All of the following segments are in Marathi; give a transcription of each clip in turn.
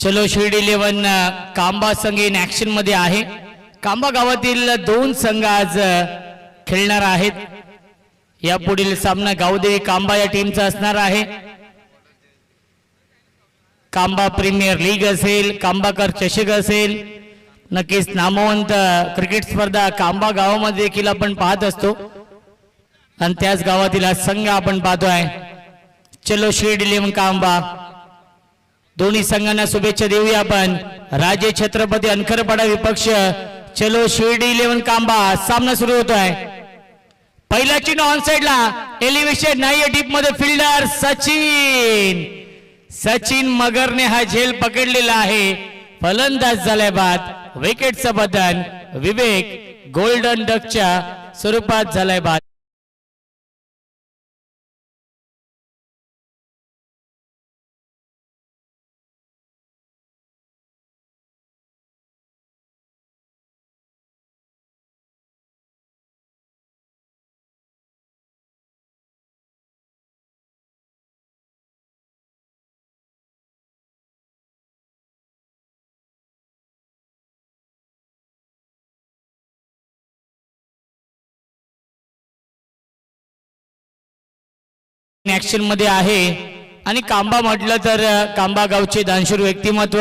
चलो शिर्डी 11 कांबा संघ इन ऍक्शन मध्ये आहे। कांबा गावातील दोन संघ आज खेळणार आहेत। या पुढील सामना गावदेवी कांबा या टीमचा असणार आहे। कांबा प्रीमियर लीग असेल, कांबाकर चषक असेल, नक्कीच नामवंत क्रिकेट स्पर्धा कांबा गावामध्ये देखील आपण पाहत असतो आणि त्याच गावातील हा संघ आपण पाहतोय। चलो शिर्डी 11 कांबा, दोन्ही संघांना शुभेच्छा देऊया आपण। राजे छत्रपती अनखरपाडा विपक्ष चलो शिर्डी 11 कांबा, सामना सुरू होतोय। पहिला चेंडू ऑन साइडला, एलिव्हेशन नाही डीप मध्ये, फिल्डर सचिन मगरने हा झेल पकडलेला आहे। फलंदाज झाल्या बाद विकेटचं बदन विवेक गोल्डन डकच्या स्वरूपात झालाय बाद। ऍक्शन मध्ये आहे आणि कांबा म्हटलं तर कांबा गावचे दानशूर व्यक्तिमत्व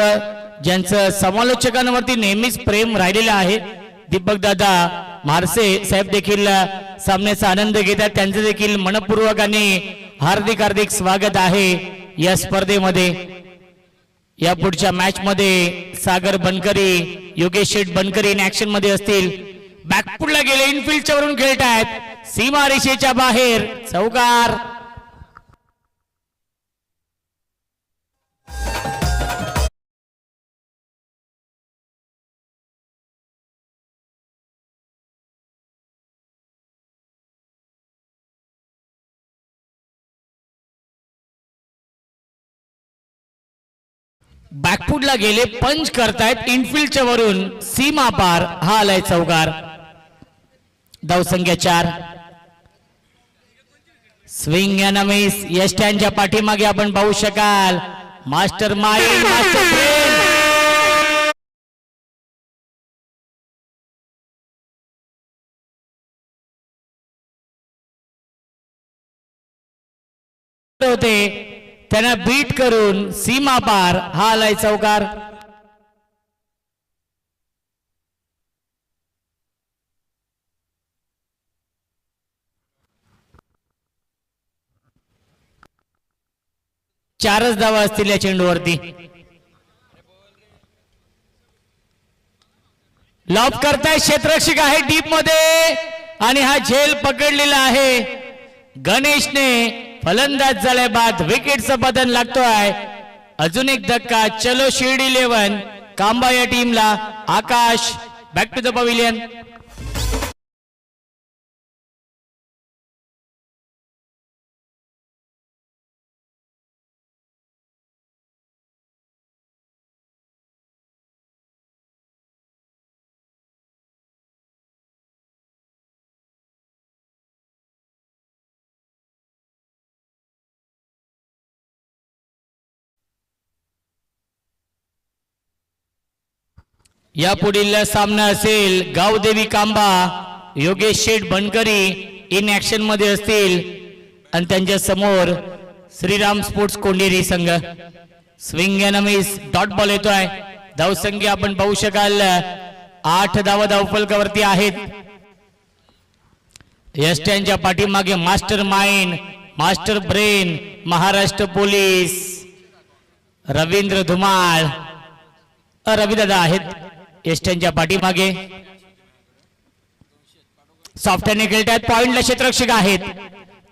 ज्यांचं समालोचकांवरती नेहमीच प्रेम राहिलेलं आहे। दीपक दादा मारसे साहेब देखील सामन्याचा आनंद घेतात, त्यांचे देखील मनपूर्वक आणि हार्दिक स्वागत आहे या स्पर्धेमध्ये। या पुढच्या मॅच मध्ये सागर बनकरी, योगेश शेठ बनकरी इन ऍक्शन मध्ये असतील। बॅकफुटला गेले, इनफिल्डच्या वरून खेळतायत, सीमा रेषेच्या बाहेर चौकार। बॅकफुटला गेले, पंच करतायत इनफिल्डच्या वरून, सीमा पार, हा आलाय चौकार। धावसंख्या 4। स्विंग या नमीस यष्ट्यांच्या पाठीमागे आपण पाहू शकाल मास्टर माइंड, मास्टर ब्रेन होते, त्यांना बीट करून सीमा पार, हा आलाय चौकार। चारच धावा असतील या चेंडूवरती। लॉब करताय, क्षेत्ररक्षक आहे डीप मध्ये आणि हा झेल पकडलेला आहे गणेशने। फलंदाज झाल्या बाद विकेटचं बदन लागतोय। अजून एक धक्का, चलो शिर्डी 11 कांबा या टीमला। आकाश बॅक टू द पवेलियन। या पुढील सामना असेल गावदेवी कांबा, योगेश शेठ बनकरी इन ऍक्शन मध्ये असतील आणि त्यांच्या समोर श्रीराम स्पोर्ट्स कोंडेरी संघ। स्विंग एनमीस डॉट बॉल येतोय। धावसंख्या आपण पाहू शकाल 8 धावा धावफलकावरती आहेत। यष्ट्यांच्या पाठीमागे master mind, master brain, Maharashtra police, Ravindra Dhumal, रविदादा आहेत यष्ट्यांच्या पाठीमागे। सॉफ्टहँड खेळतात, पॉइंटला क्षेत्ररक्षक आहेत,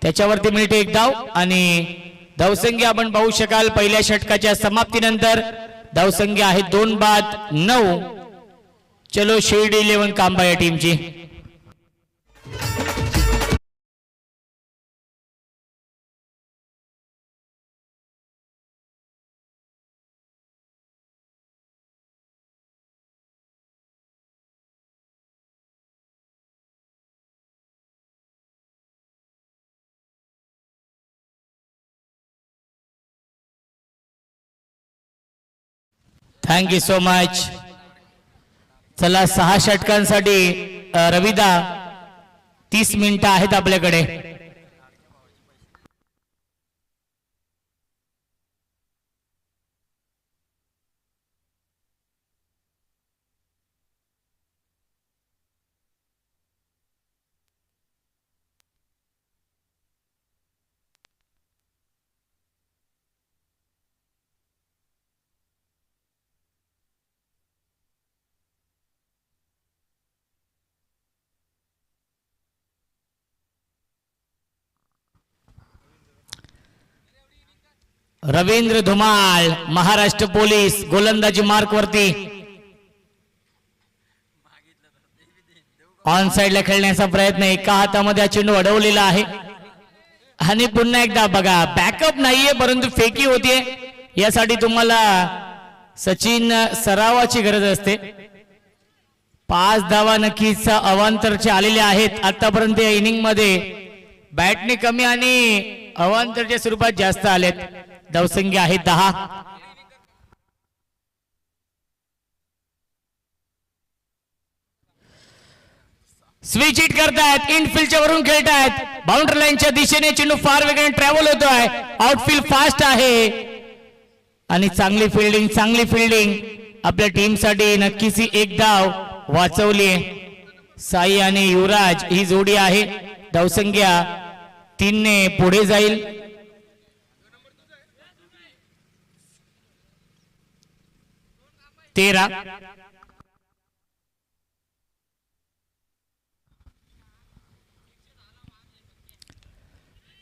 त्याच्यावरती मिळते एक धाव आणि धावसंख्या आपण पाहू शकाल पहिल्या षटकाच्या समाप्तीनंतर धावसंख्या आहे 2 बाद 9 चलो शिर्डी 11 कांबा या टीमची। Thank you so much. चला 6 षटकांसाठी रविदा 30 मिनिटं आहेत आपल्याकडे. रवींद्र धुमाळ महाराष्ट्र पोलीस गोलंदाजी मार्क वरती ऑन साइडला खेळण्याचा प्रयत्न. एका हातामध्ये हा चेंडू अडवलेला आहे आणि पुन्हा एकदा बघा बॅकअप नाहीये परंतु फेकी होतीये. यासाठी तुम्हाला सचिन सरावाची गरज असते. 5 धावा नक्कीच अवांतरचे आलेले आहेत आतापर्यंत या इनिंग मध्ये. बॅटने कमी आणि अवांतरच्या स्वरूपात जास्त आलेत. धावसंख्या आहे 10. स्विच हिट करतायत. इनफिल्डच्या वरून खेळतायत. बाउंड्री लाईनच्या दिशेने चेंडू फार वेगाने ट्रॅव्हल होतोय. आउटफील्ड फास्ट आहे आणि चांगली फिल्डिंग आपल्या टीमसाठी. नक्कीच ही एक धाव वाचवली. साई आणि युवराज ही जोडी आहे. धावसंख्या 3 ने पुढे जाईल. तेरा.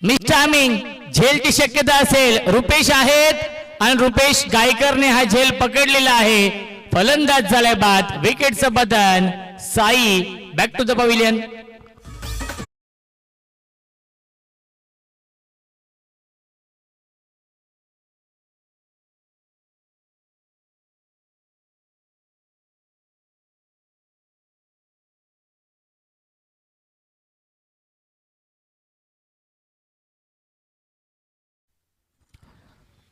मिस टायमिंग झेलची शक्यता असेल. रुपेश आहेत आणि रुपेश गायकरने हा झेल पकडलेला आहे. फलंदाज झालाय बाद. विकेटचं पतन. Sai back to the pavilion.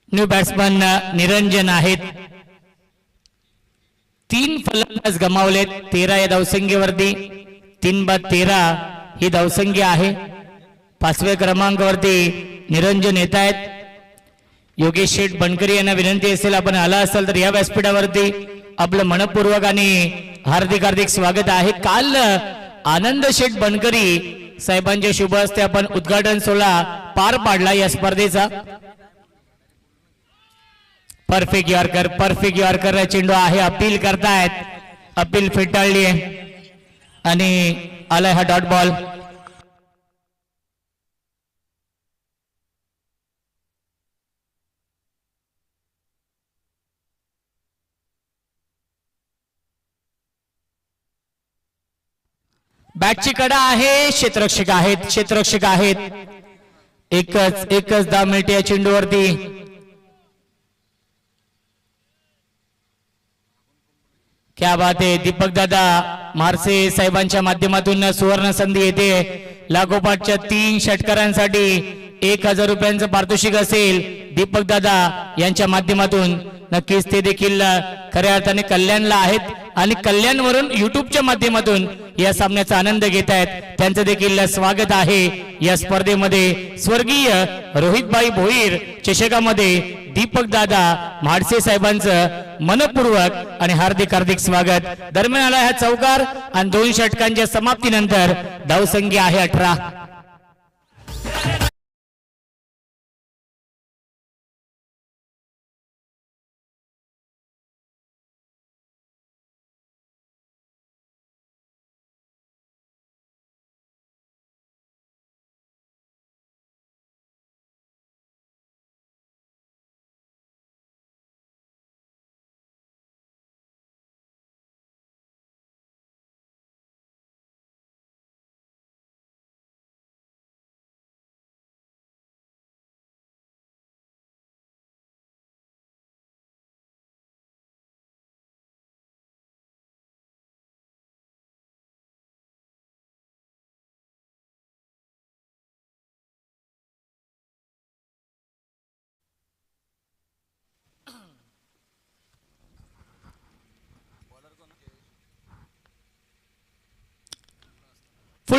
New batsman Niranjan आहेत. 3 फलंदाज गमावलेत 13 या धावसंख्येवरती. 3/13 ही धावसंख्या आहे. 5व्या क्रमांकावरती निरंजन येत आहेत. योगेश शेठ बनकरी यांना विनंती असेल आपण आला असाल तर या व्यासपीठावरती आपलं मनपूर्वक आणि हार्दिक स्वागत आहे. काल आनंद शेठ बनकरी साहेबांच्या शुभ हस्ते आपण उद्घाटन सोहळा पार पाडला या स्पर्धेचा. परफेक्ट यॉर्कर चेंडू आहे. अपील करतायत. अपील फेटाळली आहे आणि आलाय हा डॉट बॉल. बॅटची कडा आहे. क्षेत्ररक्षक आहेत. एकच 10 मिनिटे या चेंडूवरती. क्या बात आहे. दीपक दादा मारसे साहेबांच्या माध्यमातून सुवर्ण संधी येते. लागोपाठच्या 3 षटकारांसाठी 1000 रुपयांचं पारितोषिक असेल दीपक दादा यांच्या माध्यमातून. नक्कीच ते देखील खऱ्या अर्थाने कल्याणला आहेत आणि कल्याणवरून युट्यूबच्या माध्यमातून या सामन्याचा आनंद घेत आहेत. त्यांचं देखील स्वागत आहे या स्पर्धेमध्ये. स्वर्गीय रोहितभाई भोईर चषकामध्ये दीपक दादा म्हाडसे साहेबांचं मनपूर्वक आणि हार्दिक स्वागत. दरम्यान आला हा चौकार आणि 2 षटकांच्या समाप्तीनंतर धावसंख्या आहे 18.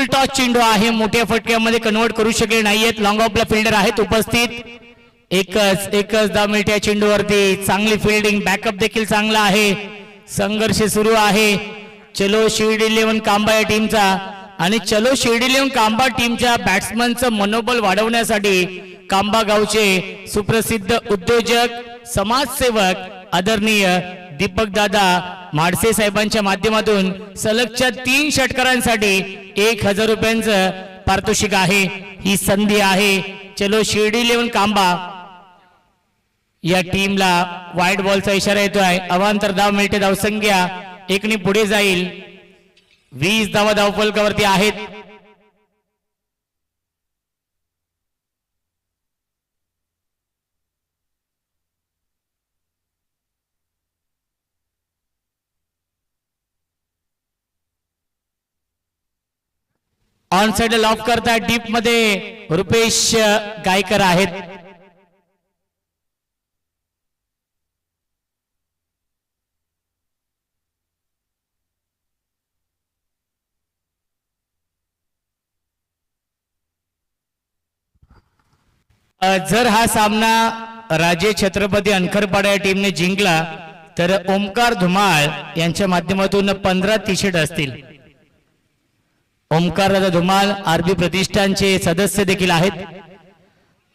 फुल टॉस चेंडू आहे, मोठ्या फटक्यामध्ये कन्वर्ट करू शकले नाहीयेत. लॉंग ऑफला फिल्डर आहेत उपस्थित. एकच धाव मिळते या चेंडूवरती. चांगली फिल्डिंग, बॅकअप देखील चांगला आहे. संघर्ष सुरू आहे चलो शिर्डी 11 कांबा या टीमचा. आणि चलो शिर्डी 11 कांबा टीमच्या बॅट्समनचं मनोबल वाढवण्यासाठी कांबा गावचे सुप्रसिद्ध उद्योजक, समाजसेवक आदरणीय दीपक दादा म्हाडसे साहेबांच्या माध्यमातून सलगच्या 3 षटकारांसाठी 1000 रुपयांचं पारितोषिक आहे. ही संधी आहे. चलो शिर्डी 11 कांबा या टीमला वाईट बॉलचा इशारा येतोय. अवांतर धाव मिळते. धावसंख्या 1 पुढे जाईल. 20 धावा धावफलकावरती आहेत. ऑन साइड लॉफ करता डीप मध्ये रुपेश गायकर आहेत. जर हा सामना राजे छत्रपती अनखरपाडा या टीमने जिंकला तर ओमकार धुमाळ यांच्या माध्यमातून 15 टी-शर्ट असतील. ओमकार दादा धुमाळ आरबी प्रतिष्ठानचे सदस्य देखील आहेत.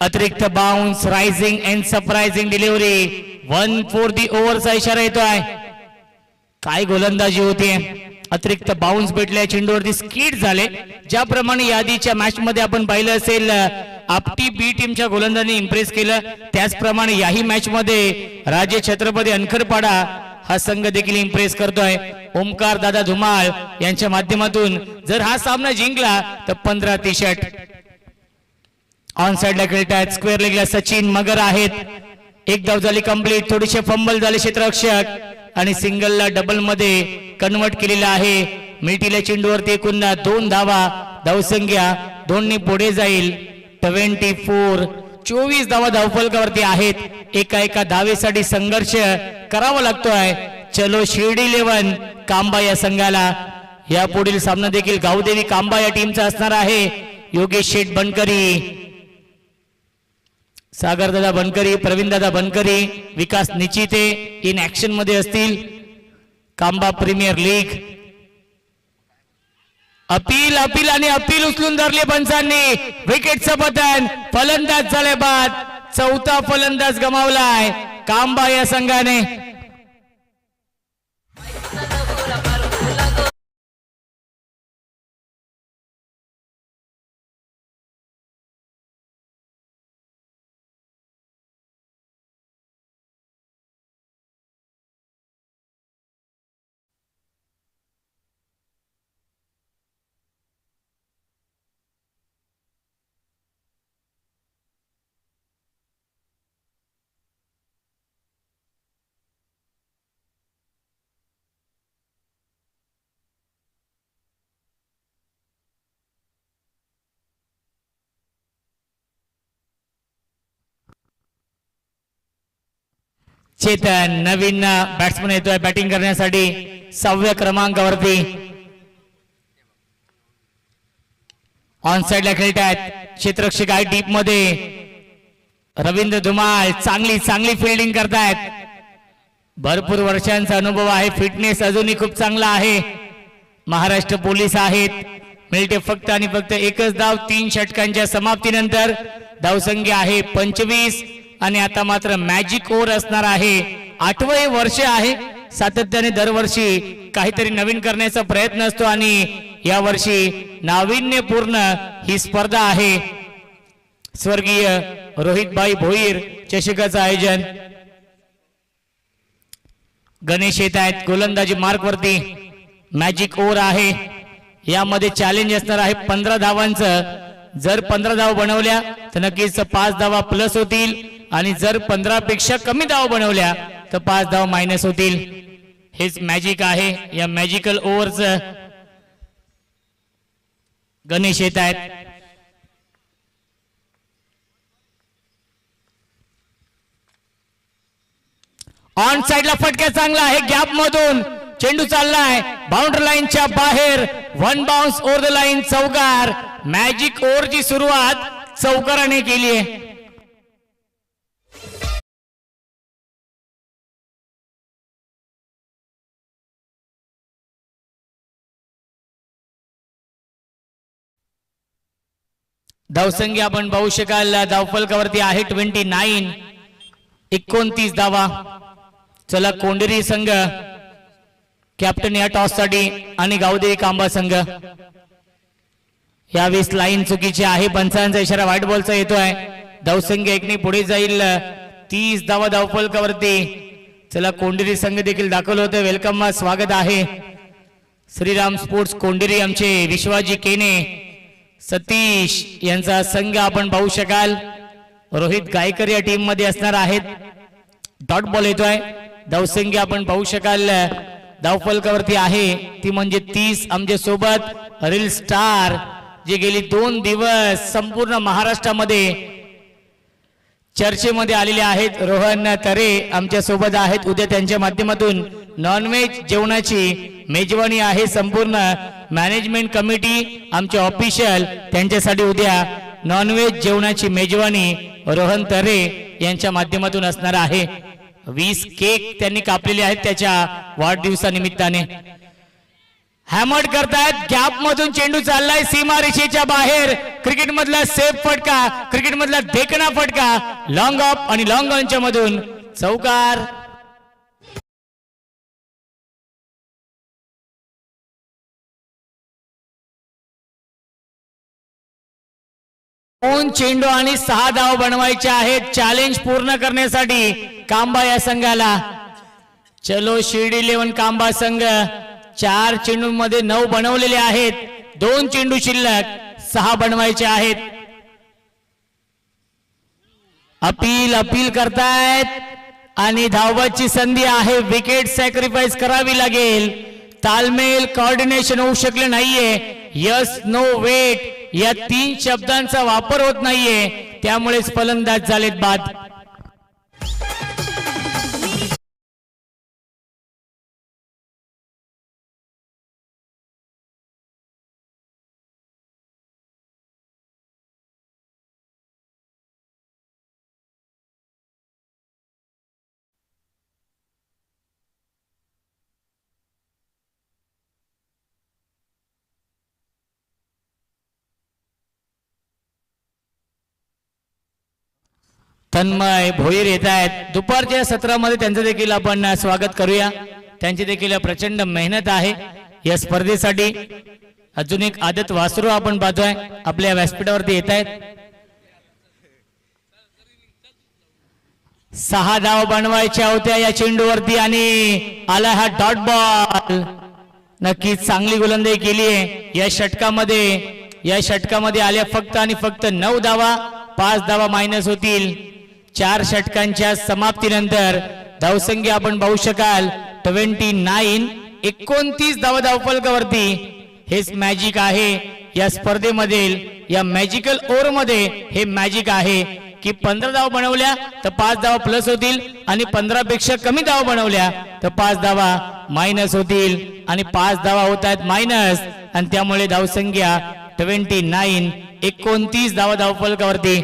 अतिरिक्त bounce, rising and surprising delivery 1 for the ओव्हरचा इशारा येतोय. काय गोलंदाजी होती. अतिरिक्त बाउन्स भेटले, चेंडूवरती स्किड झाले. ज्याप्रमाणे यादीच्या मॅच मध्ये आपण पाहिलं असेल आपटी बी टीमच्या गोलंदाजांनी इम्प्रेस केलं, त्याचप्रमाणे याही मॅच मध्ये राजे छत्रपती अनखरपाडा हा संघ देखील इम्प्रेस करतोय. ओमकार दादा धुमाळ यांच्या माध्यमातून जर हा सामना जिंकला तर 15 टी-शर्ट. ऑन साइडला खेळतायत स्क्वेअर लेगला सचिन मगर आहेत. 1 धाव झाली कंप्लीट. थोडीशे फंबल झाले क्षेत्ररक्षक आणि सिंगलला डबल मध्ये कन्वर्ट केलेला आहे. मिळतील्या चेंडूवरती एकूण 2 धावा. धावसंख्या 2 पुढे जाईल. 24. 24 धावा धावफलकावरती आहेत. एका धावेसाठी संघर्ष करावा लागतोय चलो शिर्डी 11 कांबा या संघाला. या पुढील सामना देखील गावदेवी कांबा या टीमचा असणार आहे. योगेश शेठ बनकरी, सागर दादा बनकरी, प्रवीण दादा बनकरी, विकास निचिते इन ऍक्शन मध्ये असतील. Kamba premier league. अपील आणि अपील उचलून धरले पंचांनी. विकेटचं पतन. फलंदाज झाले बाद. 4था फलंदाज गमावलाय कांबा या संघाने. चेतन नवीन बॅट्समन येतोय बॅटिंग करण्यासाठी 6व्या क्रमांकावरती. ऑन साइडला खेळतायत क्षेत्ररक्षक आहे डीप मध्ये. रवींद्र धुमाळ चांगली फिल्डिंग करतायत. भरपूर वर्षांचा अनुभव आहे. फिटनेस अजूनही खूप चांगला आहे. महाराष्ट्र पोलीस आहेत. मिळते फक्त आणि फक्त 1च धाव 3 षटकांच्या समाप्तीनंतर. धावसंख्या आहे 25 आणि आता मात्र मॅजिक ओव्हर असणार आहे. 8वे वर्ष आहे. सातत्याने दरवर्षी काहीतरी नवीन करण्याचा प्रयत्न असतो आणि या वर्षी नाविन्यपूर्ण ही स्पर्धा आहे. स्वर्गीय रोहितभाई भोईर चषकाचं आयोजन. गणेश येत आहेत गोलंदाजी मार्क वरती. मॅजिक ओव्हर आहे. यामध्ये चॅलेंज असणार आहे 15 धावांचं. जर 15 धावा बनवल्या तर नक्कीच 5 धावा प्लस होतील आणि जर 15 पेक्षा कमी धावा बनवल्या तर 5 धावा मायनस होतील. हेच मॅजिक आहे या मॅजिकल ओव्हरचं. गणेश येत आहेत. ऑन साइडला फटका चांगला आहे. गॅप मधून चेंडू चाललाय बाउंड्री लाईनच्या बाहेर, one bounce over the line, चौकार. मॅजिक ओव्हरची सुरुवात चौकाराने केली आहे. धावसंख्या आपण पाहू शकाल धावफलकावरती आहे 29, 29 धावा. चला कोंडेरी संघ कॅप्टन या टॉस साठी आणि गावदेवी कांबा संघ. यावेळेस लाईन चुकीची आहे, पंचांचा इशारा व्हाईट बॉलचा येतोय. धावसंख्या एकने पुढे जाईल, 30 धावा धावफलकावरती. चला कोंडेरी संघ देखील दाखल होते. वेलकम, स्वागत आहे. श्रीराम स्पोर्ट्स कोंडेरी आमचे विश्वाजी केने, सतीश यांचा संघ आपण पाहू शकाल. रोहित गायकर या टीम मध्ये असणार आहेत. डॉट बॉल येतोय. धावसंख्या आपण पाहू शकाल धावफलकावरती आहे ती म्हणजे 30. आमच्या सोबत रील स्टार जे गेली 2 दिवस संपूर्ण महाराष्ट्रामध्ये चर्चेमध्ये आलेले आहेत, रोहन तरे आमच्या सोबत आहेत. उद्या त्यांच्या माध्यमातून नॉनव्हेज जेवणाची मेजवानी आहे. संपूर्ण मॅनेजमेंट कमिटी आमचे ऑफिशियल त्यांच्यासाठी उद्या नॉनव्हेज जेवणाची मेजवानी रोहन तरे यांच्या माध्यमातून असणार आहे. 20 केक त्यांनी कापलेले आहेत त्याच्या वाढदिवसानिमित्ताने. हॅमर्ड करतायत, गॅप मधून चेंडू चाललाय सीमा रेषेच्या बाहेर. क्रिकेट मधला सेफ फटका, क्रिकेट मधला देखणा फटका, लॉंग ऑफ आणि लॉंग ऑनच्या मधून चौकार. दोन चेंडू आणि 6 धाव बनवायचे आहेत चॅलेंज पूर्ण करण्यासाठी कांबा या संघाला. चलो शिर्डी 11 कांबा संघ 4 चेंडूंमध्ये 9 बनवलेले आहेत. 2 चेंडू शिल्लक, 6 बनवायचे आहेत. अपील करतायत आणि धावबाची संधी आहे. विकेट सॅक्रिफाईस करावी लागेल. तालमेल कोऑर्डिनेशन होऊ शकले नाहीये. यस नो वेट या 3 शब्दांचा वापर होत नाहीये, त्यामुळेच फलंदाज झालेत बाद. तन्मय भोईर येत आहेत. दुपारच्या सत्रामध्ये त्यांचं देखील आपण स्वागत करूया. त्यांची देखील प्रचंड मेहनत आहे या स्पर्धेसाठी. अजून एक आदत वासरू आपण पाहतोय आपल्या व्यासपीठावरती येत आहेत. 6 धाव बनवायच्या होत्या या चेंडूवरती आणि आला हा डॉट बॉल. नक्कीच चांगली गोलंदाजी केली आहे या षटकामध्ये. या षटकामध्ये आल्या फक्त आणि फक्त 9 धावा. 5 धावा मायनस होतील 4 षटकांच्या समाप्तीनंतर. धावसंख्या आपण पाहू शकाल 29, 29 धावा धावफलकावरती. हेच मॅजिक आहे या स्पर्धेमधील. या मॅजिकल ओव्हर मध्ये हे मॅजिक आहे की 15 धावा बनवल्या तर 5 धावा प्लस होतील आणि 15 पेक्षा कमी धावा बनवल्या तर 5 धावा मायनस होतील आणि 5 धावा होत आहेत मायनस आणि त्यामुळे धावसंख्या 29, 29 धावा धावफलकावरती.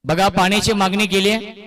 बघा पाण्याची मागणी केली आहे.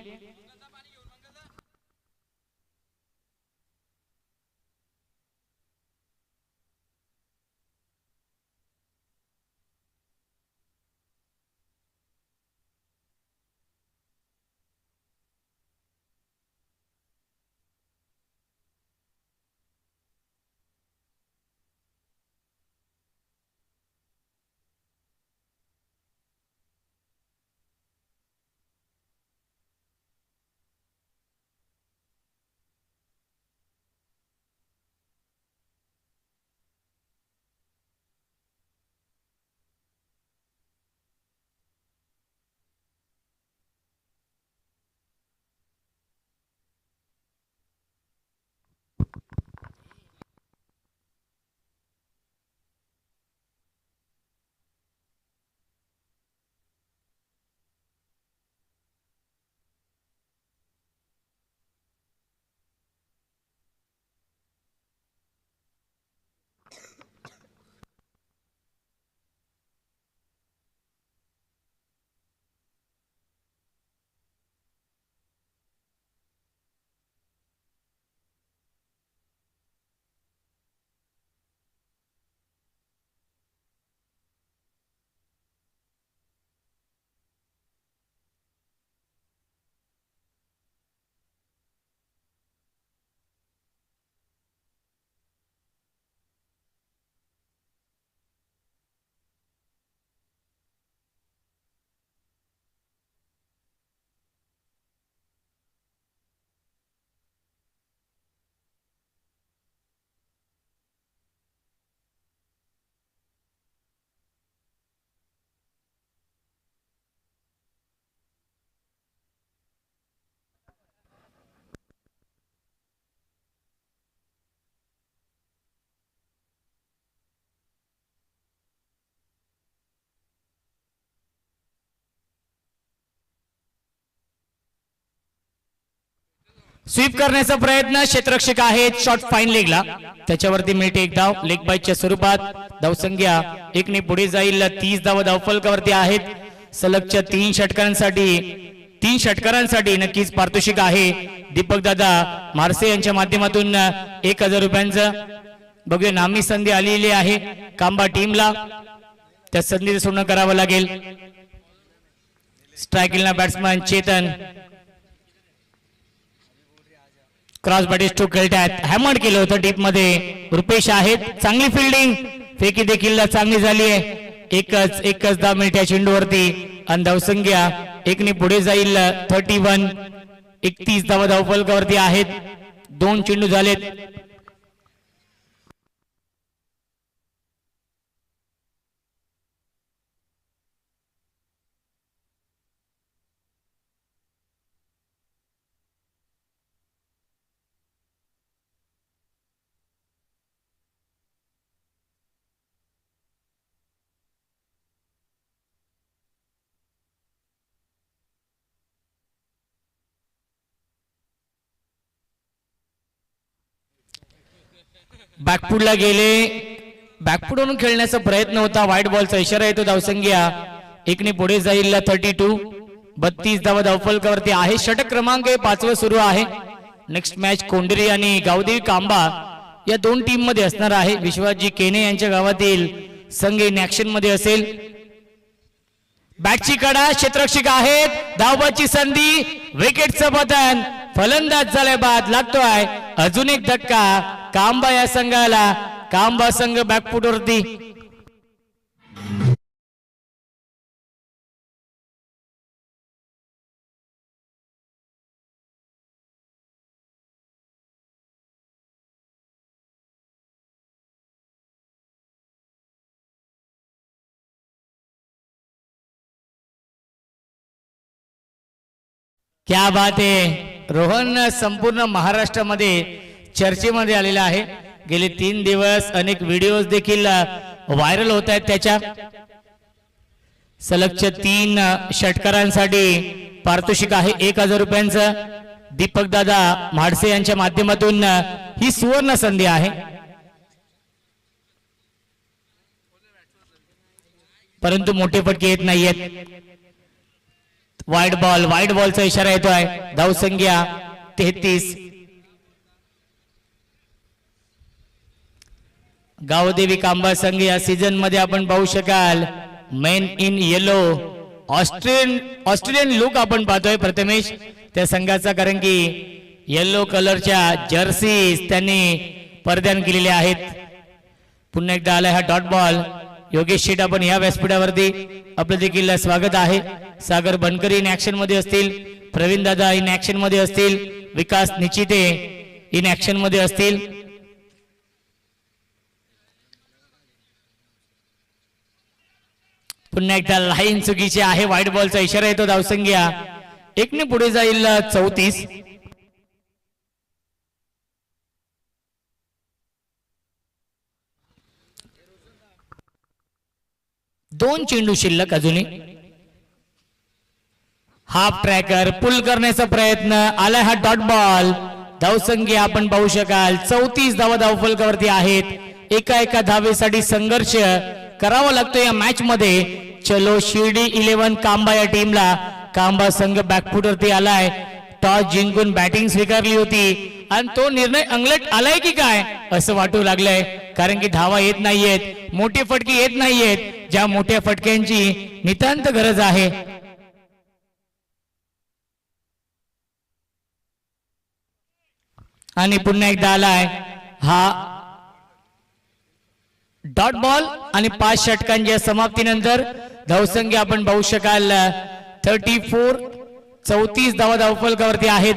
स्वीप करण्याचा प्रयत्न, क्षेत्ररक्षक आहेत शॉट फाईन लेगला, त्याच्यावरती मिळते एक धाव लेग बाईटच्या स्वरूपात. धावसंख्या एकने पुढे जाईल, 30 धावा धावफलकावरती आहेत. सलगच्या 3 षटकारांसाठी नक्कीच पारितोषिक आहे. दीपक दादा म्हारसे यांच्या माध्यमातून 1000 रुपयांचं. बघूया नामी संधी आलेली आहे कांबा टीमला, त्या संधीचं सोडणं करावं लागेल. स्ट्रायकिंगला batsman Chetan, cross bat stroke खेळतात, हॅमर्ड केलं होतं डीप मध्ये. रुपेश आहेत, चांगली फिल्डिंग, फेकी देखील चांगली झाली आहे. एकच धाव मिळते चेंडूवरती आणि धावसंख्या एकने पुढे जाईल 31 धावा धावफलकावरती आहेत. 2 चेंडू झालेत. बॅकफुटला गेले, बॅकफुटवरून खेळण्याचा प्रयत्न होता. व्हाईट बॉलचा इशारा येतो. धावसंख्या एकने पुढे जाईल 32 धावा धावफलकावरती आहे. षटक क्रमांक 5 सुरू आहे. नेक्स्ट मॅच कोंडेरी आणि गावदेवी कांबा या 2 टीम मध्ये असणार आहे. विश्वासजी केने यांच्या गावातील संघ इन ऍक्शन मध्ये असेल. बॅटची कडा, क्षेत्ररक्षक आहेत, धावबाची संधी, विकेटचं पतन, फलंदाज झाले बाद लागतोय. अजून एक धक्का कांबा या संघाला. कांबा संघ बॅकफुटवरती. क्या बात आहे. रोहन संपूर्ण महाराष्ट्रामध्ये चर्चेमध्ये आलेला आहे. गेले 3 दिवस अनेक व्हिडिओज देखील व्हायरल होत आहेत त्याच्या. सलगच्या 3 षटकारांसाठी पारितोषिक आहे 1000 रुपयांचं. दीपक दादा म्हाडसे यांच्या माध्यमातून ही सुवर्ण संधी आहे. परंतु मोठे फटके येत नाहीयेत. व्हाईट बॉलचा इशारा येतोय. धावसंख्या 33. गावदेवी कांबा संघ या सीझन मध्ये आपण पाहू शकाल main in yellow Australian look आपण पाहतोय प्रथमेश त्या संघाचा, कारण की येलो कलरच्या जर्सीज त्यांनी परिधान केलेले आहेत. पुन्हा एकदा आलाय हा डॉट बॉल. योगेश शेट आपण या व्यासपीठावरती आपलं देखील स्वागत आहे. सागर बनकरी इन ऍक्शन मध्ये असतील, प्रवीण दादा इन ऍक्शन मध्ये असतील, विकास निचिते इन ऍक्शन मध्ये असतील. पुन्हा एकदा लाईन चुकीची आहे. व्हाईट बॉलचा इशारा येतो. धावसंख्या एकने पुढे जाईल 34. दोन चेंडू शिल्लक अजूनही. हाफ ट्रॅकर पुल करण्याचा प्रयत्न, आलाय हा डॉट बॉल. धावसंख्या आपण पाहू शकाल 34 धावा धावफलकावरती आहेत. एका धावेसाठी संघर्ष करावा लागतो या मॅच मध्ये. चलो शिर्डी 11 कांबा या टीमला. कांबा संघ बॅकफुटवरती आलाय. टॉस जिंकून बॅटिंग स्वीकारली होती आणि तो निर्णय अंगलट आलाय की काय असं वाटू लागलंय, कारण की धावा येत नाहीयेत, मोठे फटके येत नाहीयेत, ज्या मोठ्या फटक्यांची नितांत गरज आहे. आणि पुन्हा एकदा आलाय हा डॉट बॉल आणि 5 षटकांच्या समाप्तीनंतर धावसंख्या आपण पाहू शकाल 34 धावा धावफलकावरती आहेत.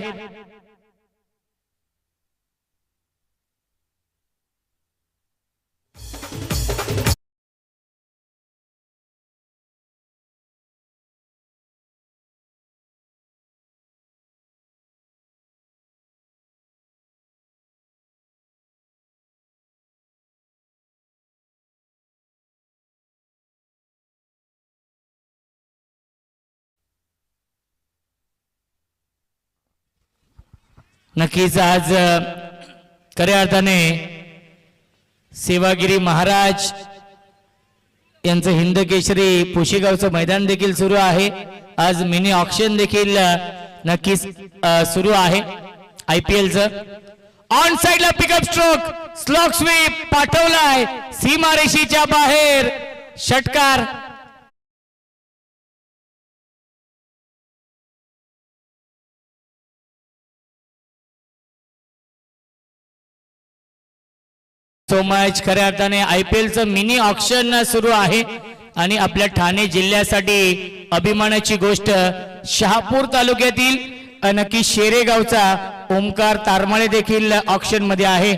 नक्कीच आज खऱ्या अर्थाने सेवागिरी महाराज यांचं हिंद केसरी पुशेगावचं मैदान देखील सुरू आहे. आज मिनी ऑक्शन देखील नक्कीच सुरू आहे IPLचं. ऑन साइडला पिकअप स्ट्रोक स्लॉग स्वीप पाठवलाय सीमारेषेच्या बाहेर षटकार. So much. खऱ्या अर्थाने IPLचं मिनी ऑक्शन सुरू आहे आणि आपल्या ठाणे जिल्ह्यासाठी अभिमानाची गोष्ट शहापूर तालुक्यातील नक्की शेरेगावचा ओमकार तारमाळे देखील ऑक्शन मध्ये आहे.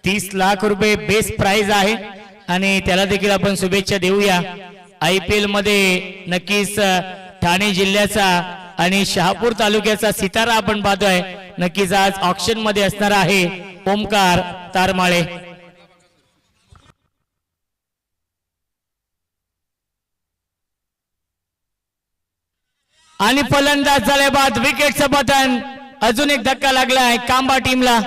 30 लाख रुपये बेस प्राइज आहे आणि त्याला देखील आपण शुभेच्छा देऊया. IPL मध्ये नक्कीच ठाणे जिल्ह्याचा आणि शहापूर तालुक्याचा सितारा आपण पाहतोय. नक्कीच आज ऑक्शन मध्ये असणार आहे ओमकार तारमाळे. आणि फलंदाज झाल्या बाद विकेटचं पतन. अजून एक धक्का लागलाय कांबा टीमला.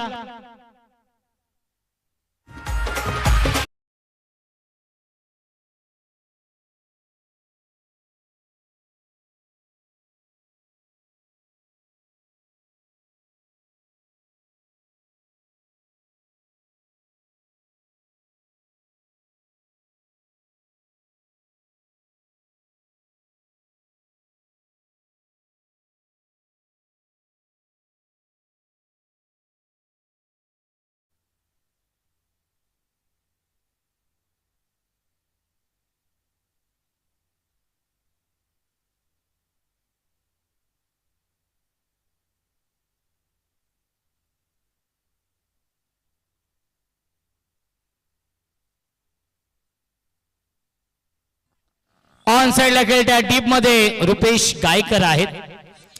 ऑन साइडला खेळत्या डीप मध्ये रुपेश गायकर आहेत.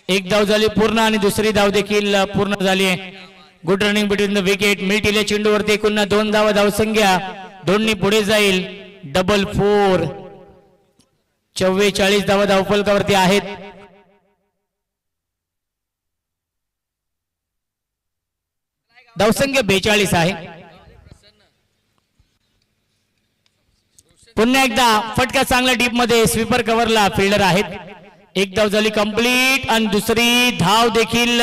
एक धाव झाली पूर्ण आणि दुसरी धाव देखील पूर्ण झाली आहे. Good running between the wicket. मिळतील चेंडूवरती पुन्हा 2 धावा धावसंख्या. दोन्ही पुढे जाईल. डबल 4. 44 धावा धावफलकावरती आहेत. धावसंख्या 42 आहे. पुन्हा एकदा फटका चांगला डीप मध्ये स्वीपर कव्हरला फिल्डर आहेत. एक धाव झाली कंप्लीट आणि दुसरी धाव देखील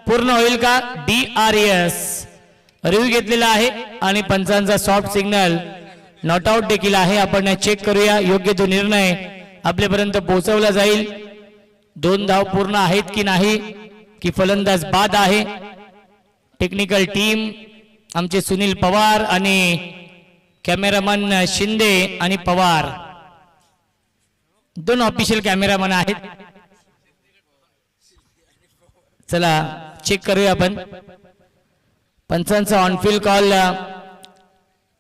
पूर्ण होईल का. DRS रिव्ह्यू घेतलेला आहे आणि पंचांचा सॉफ्ट सिग्नल नॉट आउट देखील आहे. आपण चेक करूया. योग्य तो निर्णय आपल्यापर्यंत पोहोचवला जाईल. 2 धाव पूर्ण आहेत की नाही की फलंदाज बाद आहे. टेक्निकल टीम आमचे सुनील पवार आणि कॅमेरामन शिंदे आणि पवार 2 ऑफिशियल कॅमेरामन आहेत. चला चेक करूया आपण. पंचांचा ऑनफिल्ड कॉल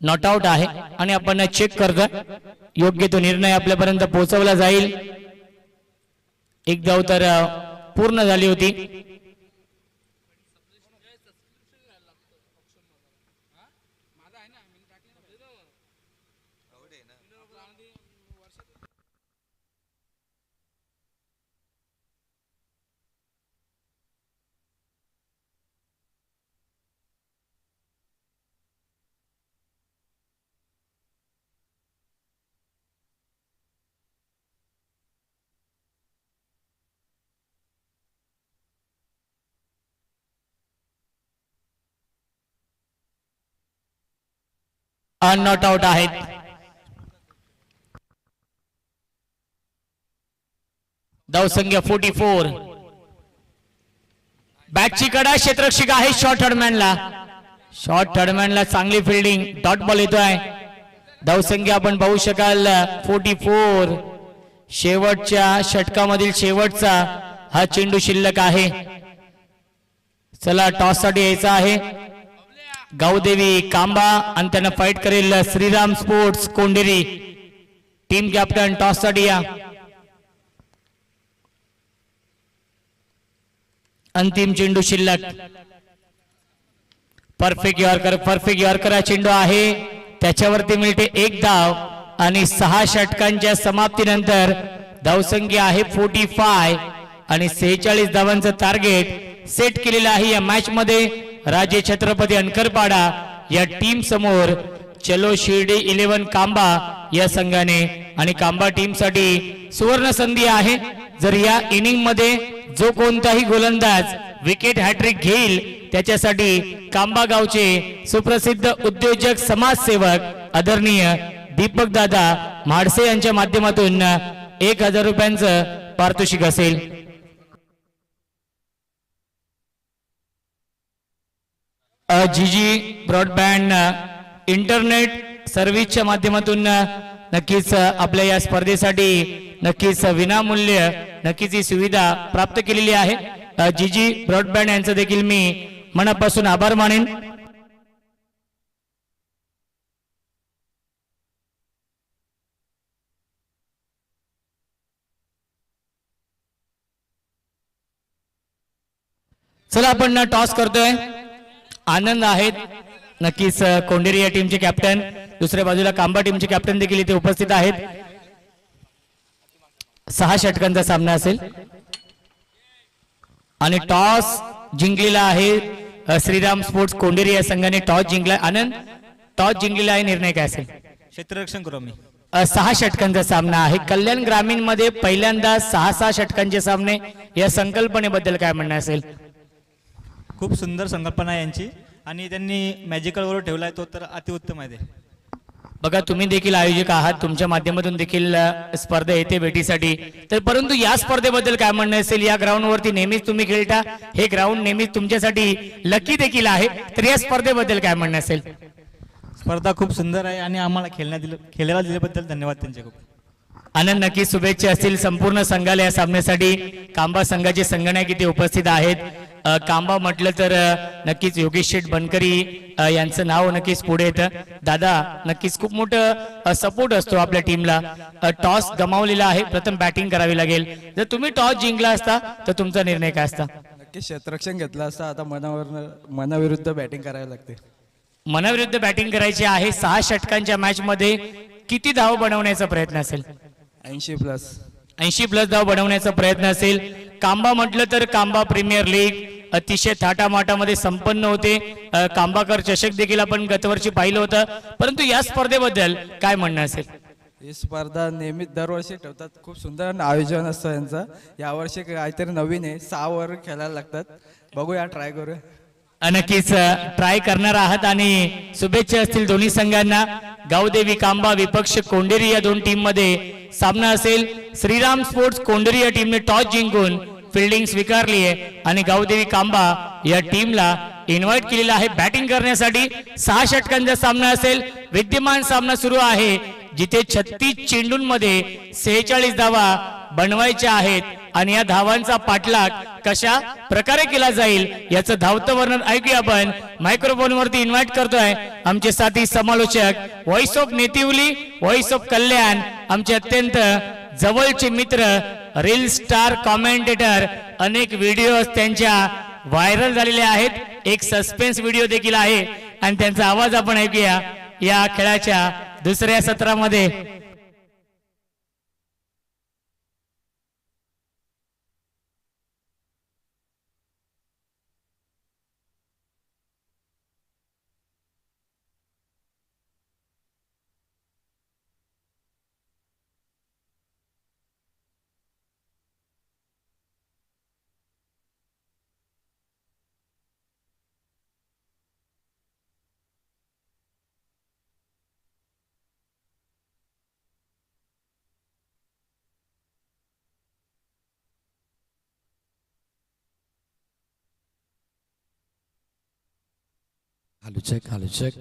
नॉट आउट आहे आणि आपण चेक करतोय. योग्य तो निर्णय आपल्यापर्यंत पोहोचवला जाईल. एक धाव तर पूर्ण झाली होती. नॉट आउट आहेत. धावसंख्या 44. बॅटची कडा क्षेत्ररक्षक आहे शॉर्ट थर्डमॅनला. शॉर्ट थर्डमॅनला चांगली फिल्डिंग. डॉट बॉल येतोय. धावसंख्या आपण पाहू शकाल 44. शेवटच्या षटकामधील शेवटचा हा चेंडू शिल्लक आहे. चला टॉस साठी यायचा आहे. गावदेवी कांबा आणि त्यांना फाईट करेल Shriram sports Konderi. Team captain toss साठी या. अंतिम चेंडू शिल्लक. परफेक्ट यॉर्कर हा चेंडू आहे. त्याच्यावरती मिळते 1 धाव आणि 6 षटकांच्या समाप्तीनंतर धावसंख्या आहे 45 आणि 46 धावांचं टार्गेट सेट केलेला आहे। या मॅच मध्ये राजे छत्रपती अनकरपाडा या टीम समोर चलो शिर्डी 11 कांबा या संघाने आणि कांबा टीम साठी सुवर्ण संधी आहे। जर या इनिंग मध्ये जो कोणताही गोलंदाज विकेट हॅट्रिक घेईल त्याच्यासाठी कांबा गावचे सुप्रसिद्ध उद्योजक समाजसेवक आदरणीय दीपक दादा म्हाडसे यांच्या माध्यमातून 1000 रुपयांचं पारितोषिक असेल। जीजी ब्रॉडबँड इंटरनेट सर्व्हिसच्या माध्यमातून नक्कीच आपल्या या स्पर्धेसाठी नक्कीच विनामूल्य नक्कीच ही सुविधा प्राप्त केलेली आहे। जीजी ब्रॉडबँड यांचं देखील मी मनापासून आभार मानेन। चला आपण टॉस करतोय। आनंद आहेत नक्कीच कोंडेरी या टीमचे कॅप्टन, दुसऱ्या बाजूला कांबा टीमचे कॅप्टन देखील इथे उपस्थित आहेत। 6 षटकांचा सामना असेल आणि टॉस जिंकलेला आहे श्रीराम स्पोर्ट्स कोंडेरी या संघाने टॉस जिंकला। आनंद टॉस जिंकलेला आहे, निर्णय काय असेल? क्षेत्ररक्षण करू आम्ही। 6 षटकांचा सामना आहे। कल्याण ग्रामीण मध्ये पहिल्यांदा 6 षटकांचे सामने, या संकल्पनेबद्दल काय म्हणणं असेल? खूप सुंदर संकल्पना आहे यांची आणि त्यांनी मॅजिकल ओव्हर ठेवलाय तो तर अतिउत्तम आहे। बघा तुम्ही देखील आयोजक आहात, तुमच्या माध्यमातून देखील स्पर्धा येते भेटीसाठी, तर परंतु या स्पर्धेबद्दल काय म्हणणं असेल? या ग्राउंडवरती नेहमीच तुम्ही खेळता, हे ग्राउंड नेहमीच तुमच्यासाठी लकी देखील आहे, तर या स्पर्धेबद्दल काय म्हणणं असेल? स्पर्धा खूप सुंदर आहे आणि आम्हाला खेळायला दिल्याबद्दल धन्यवाद त्यांचे खूप। आनंद नक्कीच शुभेच्छा असतील संपूर्ण संघाला या सामन्यासाठी। कांबा संघाचे संगणक इथे उपस्थित आहेत। कांबा म्हटलं तर नक्कीच योगेश शेठ बनकरी यांचं नाव नक्कीच पुढे येतं। दादा नक्कीच खूप मोठं सपोर्ट असतो आपल्या टीमला। टॉस गमावलेला आहे, प्रथम बॅटिंग करावी लागेल। जर तुम्ही टॉस जिंकला असता तर तुमचा निर्णय काय असता? नक्कीच क्षेत्ररक्षण घेतला असता, आता मनाविरुद्ध बॅटिंग करावी लागते। मनाविरुद्ध बॅटिंग करायची आहे। 6 षटकांच्या मॅच मध्ये किती धाव बनवण्याचा प्रयत्न असेल? 80 प्लस धाव बनवण्याचा प्रयत्न असेल। कांबा म्हटलं तर कांबा प्रीमियर लीग अतिशय थाटामाटामध्ये संपन्न होते। कांबाकर चषक देखील आपण गतवर्षी पाहिलं होतं, परंतु या स्पर्धेबद्दल काय म्हणणं असेल? ही स्पर्धा नेहमीच दरवर्षी ठेवतात, खूप सुंदर आयोजन असतं यांचं। यावर्षी काहीतरी नवीन आहे, 6 ओव्हर खेळायला लागतात, बघूया, ट्राय करूया। नक्कीच ट्राय करणार आहात आणि शुभेच्छा असतील दोन्ही संघांना। गावदेवी कांबा विपक्ष कोंडेरी या दोन टीम मध्ये सामना असेल। श्रीराम स्पोर्ट्स कोंडेरी या टीमने टॉस जिंकून फिल्डिंग स्वीकारली आहे आणि गावदेवी कांबा या टीमला इन्व्हाइट केलेला आहे बॅटिंग करण्यासाठी। 6 षटकांचा सामना असेल। विद्यमान सामना सुरू आहे जिथे 36 चेंडूंमध्ये 46 धावा बनवायच्या आहेत आणि या धावांचा पाठलाग कशा प्रकारे केला जाईल याचं धावतं वर्णन ऐकूया आपण। मायक्रोफोन वरती इन्व्हाइट करतोय आमचे साथी समालोचक, voice of Netivali, voice of कल्याण, आमचे अत्यंत जवळचे मित्र, रील स्टार कॉमेंटेटर। अनेक व्हिडिओ त्यांच्या व्हायरल झालेले आहेत, एक सस्पेन्स व्हिडिओ देखील आहे आणि त्यांचा आवाज आपण ऐकूया या खेळाच्या दुसऱ्या सत्रामध्ये। Hello check, hello check.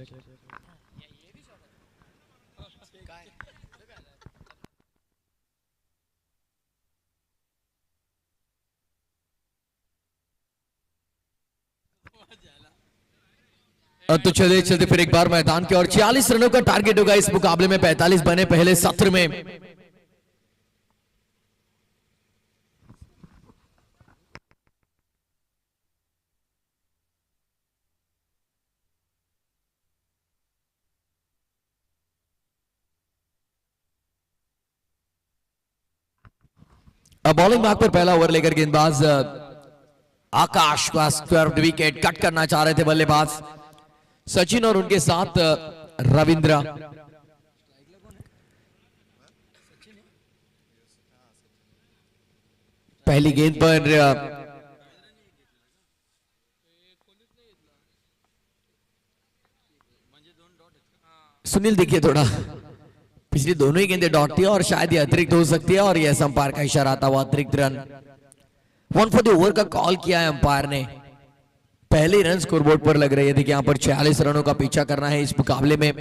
तो चले चलते फिर एक बार मैदान के और 46 रनों का टारगेट होगा इस मुकाबले में। 45 बने पहले सत्र में। अब बॉलिंग भाग पर पहला ओवर लेकर गेंदबाज आकाश का स्क्वायर विकेट कट करना चाह रहे थे बल्लेबाज सचिन और उनके साथ रविंद्र। पहली गेंद पर सुनील देखिए थोड़ा, पिछली दोनों ही गेंदें डॉट थी और शायद ये अतिरिक्त हो सकती है और यह अंपायर का इशारा आता हुआ अतिरिक्त रन। 1 फॉर द ओवर का कॉल किया है अंपायर ने। पहले रन स्कोरबोर्ड पर लग रहे हैं। देखिए यहाँ पर 46 रनों का पीछा करना है इस मुकाबले में।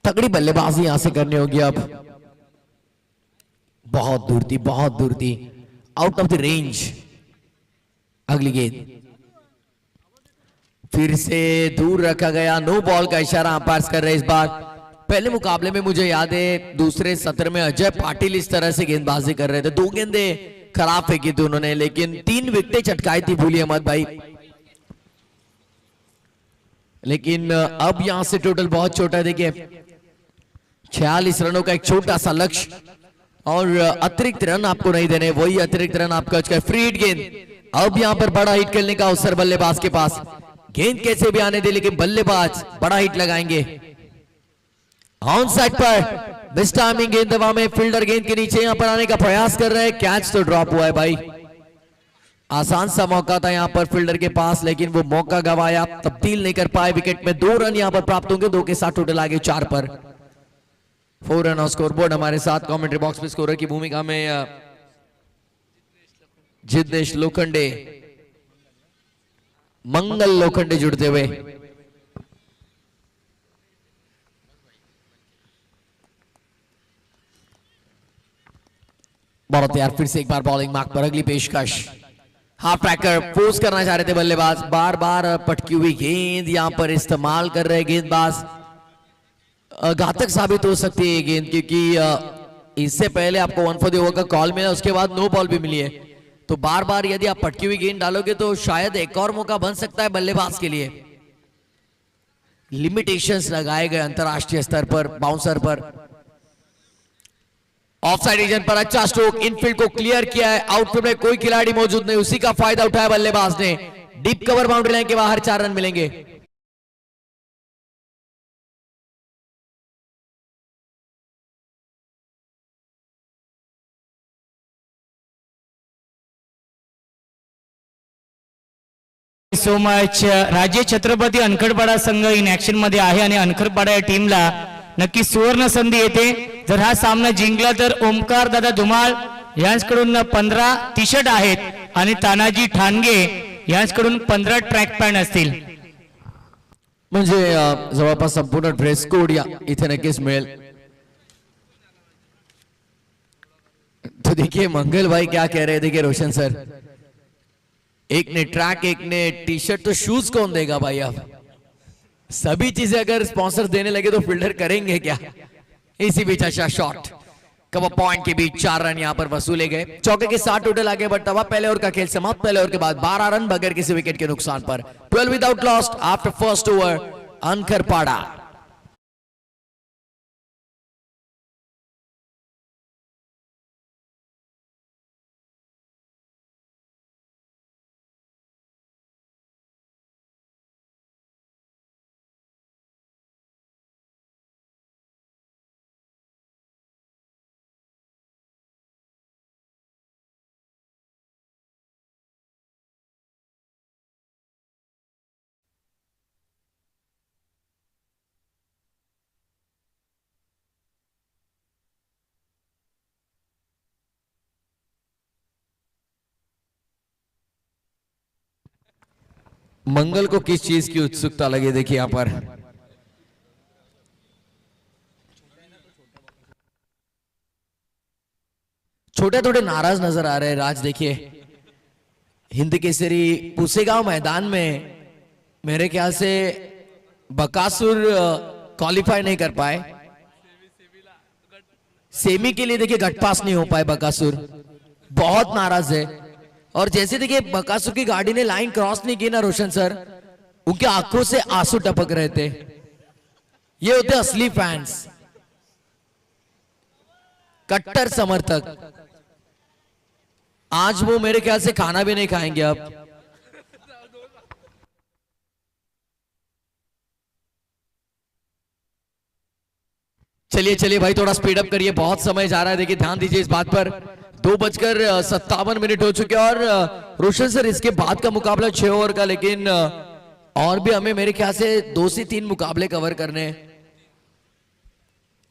तगड़ी बल्लेबाजी यहां से करनी होगी अब। बहुत दूर थी, आउट ऑफ द रेंज। अगली गेंद फिर से दूर रखा गया, नो बॉल का इशारा अंपायर कर रहे इस बार। पहले मुकाबले में मुझे याद है दूसरे सत्र में अजय पाटिल इस तरह से गेंदबाजी कर रहे थे। 2 गेंदें खराब फेंकी थी उन्होंने, लेकिन 3 विकेटें चटकाई थी, भूलिए मत भाई। लेकिन अब यहां से टोटल बहुत छोटा है। देखिए 46 रनों का एक छोटा सा लक्ष्य और अतिरिक्त रन आपको नहीं देने, वही अतिरिक्त रन आपका फ्री हिट गेंद। अब यहां पर बड़ा हिट खेलने का अवसर बल्लेबाज के पास। गेंद कैसे भी आने दे, लेकिन बल्लेबाज बड़ा हिट लगाएंगे। ऑन साइड पर मिस टाइमिंग गेंद हवा में, फील्डर गेंद के नीचे यहां पर आने का प्रयास कर रहे हैं। कैच तो ड्रॉप हुआ है भाई। आसान सा मौका था यहां पर फील्डर के पास, लेकिन वो मौका गवाया, तब्दील नहीं कर पाए विकेट में। 2 रन यहां पर प्राप्त होंगे, 2 के साथ टोटल आगे 4 पर। 4 रन और स्कोरबोर्ड। हमारे साथ कमेंट्री बॉक्स में स्कोरर की भूमिका में जितेश लोखंडे, मंगल लोखंडे जुड़ते हुए। बहुत यार, फिर से एक बार बॉलिंग मार्क पर अगली पेशकश। हाफ ट्रैकर पोस्ट करना चाह रहे थे बल्लेबाज, बार बार पटकी हुई गेंद यहां पर इस्तेमाल कर रहे गेंदबाज। घातक साबित हो सकती है ये गेंद, क्योंकि इससे पहले आपको 1 फॉर द ओवर का कॉल मिला, उसके बाद नो बॉल भी मिली है। तो बार बार यदि आप पटकी हुई गेंद डालोगे तो शायद एक और मौका बन सकता है बल्लेबाज के लिए। लिमिटेशंस लगाए गए अंतरराष्ट्रीय स्तर पर बाउंसर पर। ऑफसाइड रीजन पर अच्छा स्ट्रोक, इनफील्ड को क्लियर किया है। आउटफील्ड में कोई खिलाड़ी मौजूद नहीं, उसी का फायदा उठाया बल्लेबाज ने। डीप कवर बाउंड्री लाइन के बाहर 4 रन मिलेंगे। So much. राजे छत्रपती अनखडपाडा संघ इन ऍक्शन मध्ये आहे आणि अनखडपाडा या टीमला नक्की सुवर्ण संधी येते। जर हा सामना जिंकला तर ओमकार दादा धुमाळ यांच्याकडून 15 टी शर्ट आहेत आणि तानाजी ठाणगे यांच्याकडून 15 ट्रॅक पॅन्ट असतील। म्हणजे जवळपास संपूर्ण ड्रेस कोड या इथे नक्कीच मिळेल। तो देखिए मंगल भाई क्या कह रहे हैं, देखिए रोशन सर, एक ने ट्रैक एक ने टी शर्ट, तो शूज कौन देगा भाई? अब सभी चीजें अगर स्पॉन्सर देने लगे तो फील्डर करेंगे क्या? इसी बीच अच्छा शॉट, कवर पॉइंट के बीच 4 रन यहां पर वसूले गए। चौके के साथ टोटल आगे बढ़ता हुआ पहले ओवर का खेल समाप्त। पहले ओवर के बाद 12 रन बगैर किसी विकेट के नुकसान पर। 12 without lost after first over Ankharpada. मंगल को किस चीज की उत्सुकता लगी, देखिए यहां पर छोटे थोड़े नाराज नजर आ रहे हैं राज। देखिए हिंद केसरी पुसेगांव मैदान में मेरे ख्याल से बकासुर क्वालिफाई नहीं कर पाए। सेमी के लिए देखिए गट पास नहीं हो पाए बकासुर, बहुत नाराज है। और जैसे देखिए बकासुर की गाड़ी ने लाइन क्रॉस नहीं की ना रोशन सर, उनके आंखों से आंसू टपक रहे थे। ये होते असली फैंस, कट्टर समर्थक। आज वो मेरे ख्याल से खाना भी नहीं खाएंगे अब। चलिए चलिए भाई, थोड़ा स्पीड अप करिए, बहुत समय जा रहा है। देखिए ध्यान दीजिए इस बात पर। 2:57 हो चुके हैं और रोशन सर इसके बाद का मुकाबला 6 ओवर का, लेकिन और भी हमें मेरे ख्याल से 2 से 3 मुकाबले कवर करने हैं।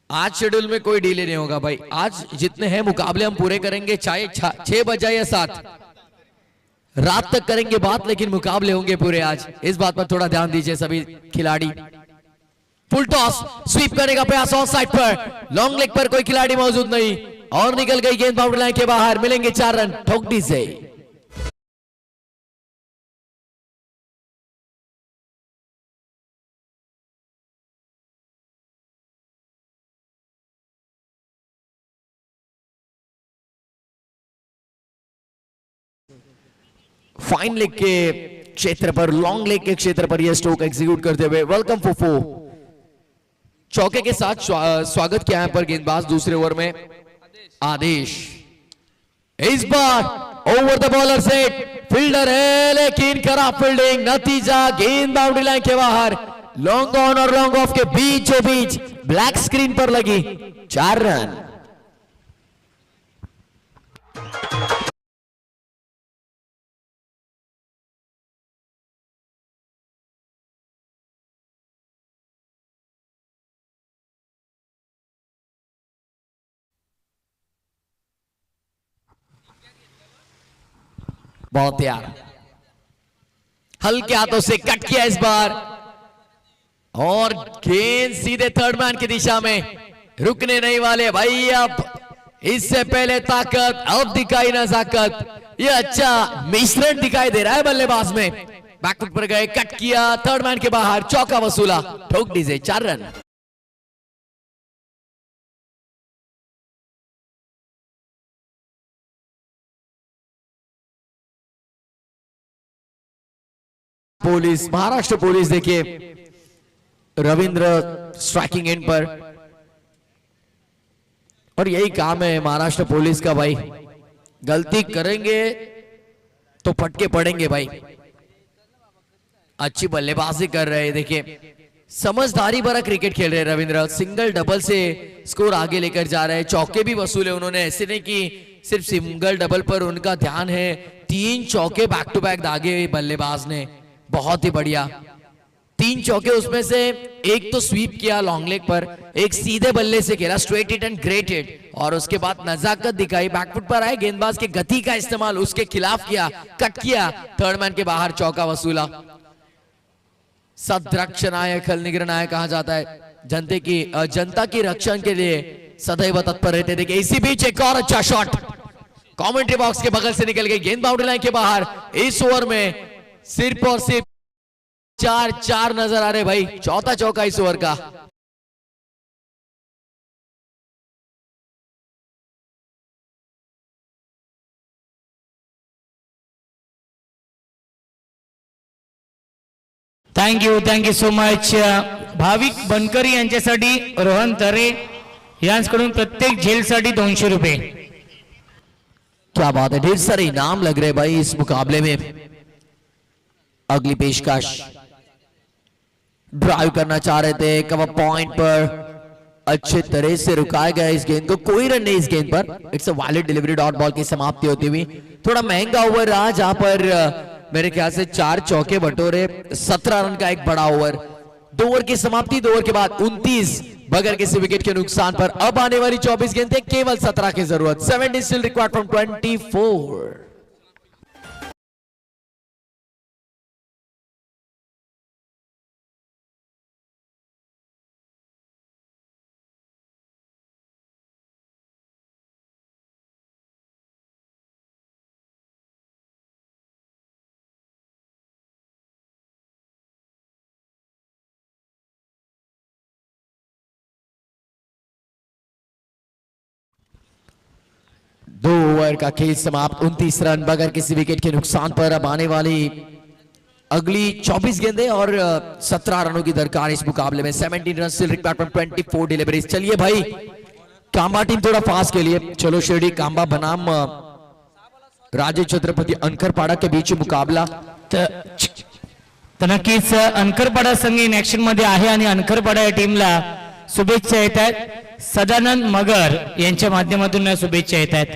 आज शेड्यूल में कोई डिले नहीं होगा भाई। आज जितने हैं मुकाबले हम पूरे करेंगे, चाहे 6 बजे या 7 रात तक करेंगे बात, लेकिन मुकाबले होंगे पूरे आज। इस बात पर थोड़ा ध्यान दीजिए सभी खिलाड़ी। फुल टॉस, स्वीप करने का प्रयास ऑन साइड पर, लॉन्ग लेग पर कोई खिलाड़ी मौजूद नहीं और निकल गई गेंद बाउंड्री लाइन के बाहर। मिलेंगे 4 रन ठोकडी से। फाइन लेग के क्षेत्र पर, लॉन्ग लेग के क्षेत्र पर यह स्ट्रोक एग्जीक्यूट करते हुए वेलकम फोफो चौके के साथ स्वागत किया है पर गेंदबाज दूसरे ओवर में आदेश। इस बार over the bowler set, fielder है लेकिन खराब फील्डिंग, नतीजा गेंद बाउंड्री लाइन के बाहर। लॉन्ग ऑन और लॉन्ग ऑफ के बीचों बीच ब्लैक स्क्रीन पर लगी 4 रन। बहुत यार हल्के हाथों से कट किया इस बार और गेंद सीधे थर्ड मैन की दिशा में। रुकने नहीं वाले भाई, अब इससे पहले ताकत, अब दिखाई नजाकत। ये अच्छा मिश्रण दिखाई दे रहा है बल्लेबाज में। बैकफुट पर गए, कट किया, थर्ड मैन के बाहर, चौका वसूला, ठोक दीजिए 4 रन। पुलिस, महाराष्ट्र पुलिस, देखिए रविंद्र स्ट्राइकिंग एंड पर, और यही काम है महाराष्ट्र पुलिस का भाई। गलती करेंगे तो फटके पड़ेंगे भाई। अच्छी बल्लेबाजी कर रहे हैं, देखिए समझदारी भरा क्रिकेट खेल रहे हैं रविंद्र। सिंगल डबल से स्कोर आगे लेकर जा रहे हैं, चौके भी वसूले उन्होंने। ऐसे नहीं कि सिर्फ सिंगल डबल पर उनका ध्यान है, 3 चौके बैक टू बैक दागे बल्लेबाज ने, बहुत ही बढ़िया। 3 चौके, उसमें से एक तो स्वीप किया लॉन्ग लेग पर, एक सीधे बल्ले से खेला straight hit end great hit, और उसके बाद नजाकत दिखाई, बैकफुट पर आए, गेंदबाज के गति का इस्तेमाल उसके खिलाफ किया, कट किया, थर्ड मैन के बाहर, चौका वसूला। सद्रक्ष नायक, खल निग्रह नायक कहा जाता है, जनता की रक्षण के लिए सदैव तत्पर रहते। देखिए इसी बीच एक और अच्छा शॉट कमेंट्री बॉक्स के बगल से निकल गई, गेंद बाउंड्री लाइन के बाहर। इस ओवर में सिर्फ और सिर्फ 4 नजर आ रहे भाई, चौथा चौका इस ओवर का। Thank you so much. भाविक बनकरी यांच्यासाठी रोहन तरे यांच्याकडून प्रत्येक झेलसाठी 200 रुपये। क्या बात है, ढेर सारे इनाम लग रहे भाई इस मुकाबले में। अगली पेशकश, ड्राइव करना चाह रहे थे, कवर पॉइंट पर अच्छे तरह से रुकाया गया इस गेंद को, कोई रन नहीं इस गेंद पर। It's a valid delivery, dot ball की समाप्ति होती हुई। थोड़ा महंगा ओवर रहा, जहां पर मेरे ख्याल से 4 चौके बटोरे, 17 रन का एक बड़ा ओवर। 2 ओवर की समाप्ति, 2 ओवर के बाद 29 बगैर किसी विकेट के नुकसान पर। अब आने वाली 24 गेंदें, केवल 17 की जरूरत। 70 स्टिल रिक्वायर्ड फ्रॉम 24। दो ओवर का खेल समाप्त, 29 रन बगैर किसी विकेट के नुकसान पर। अब आने वाली अगली 24 गेंदें और 17 रनों की दरकार इस मुकाबले में। 17 run still required from 24 deliveries. चलिए भाई, कांबा टीम थोड़ा फास्ट के लिए, चलो शिरडी कांबा बनाम राजे छत्रपति अनकरपाड़ा के बीच मुकाबला। तर नक्कीच अनकरपाडा संघ इन ऍक्शन मध्ये आहे आणि अनकरपाडा या टीमला शुभेच्छा येत आहेत. सदानंद मगर यांच्या माध्यमातून या शुभेच्छा येत आहेत.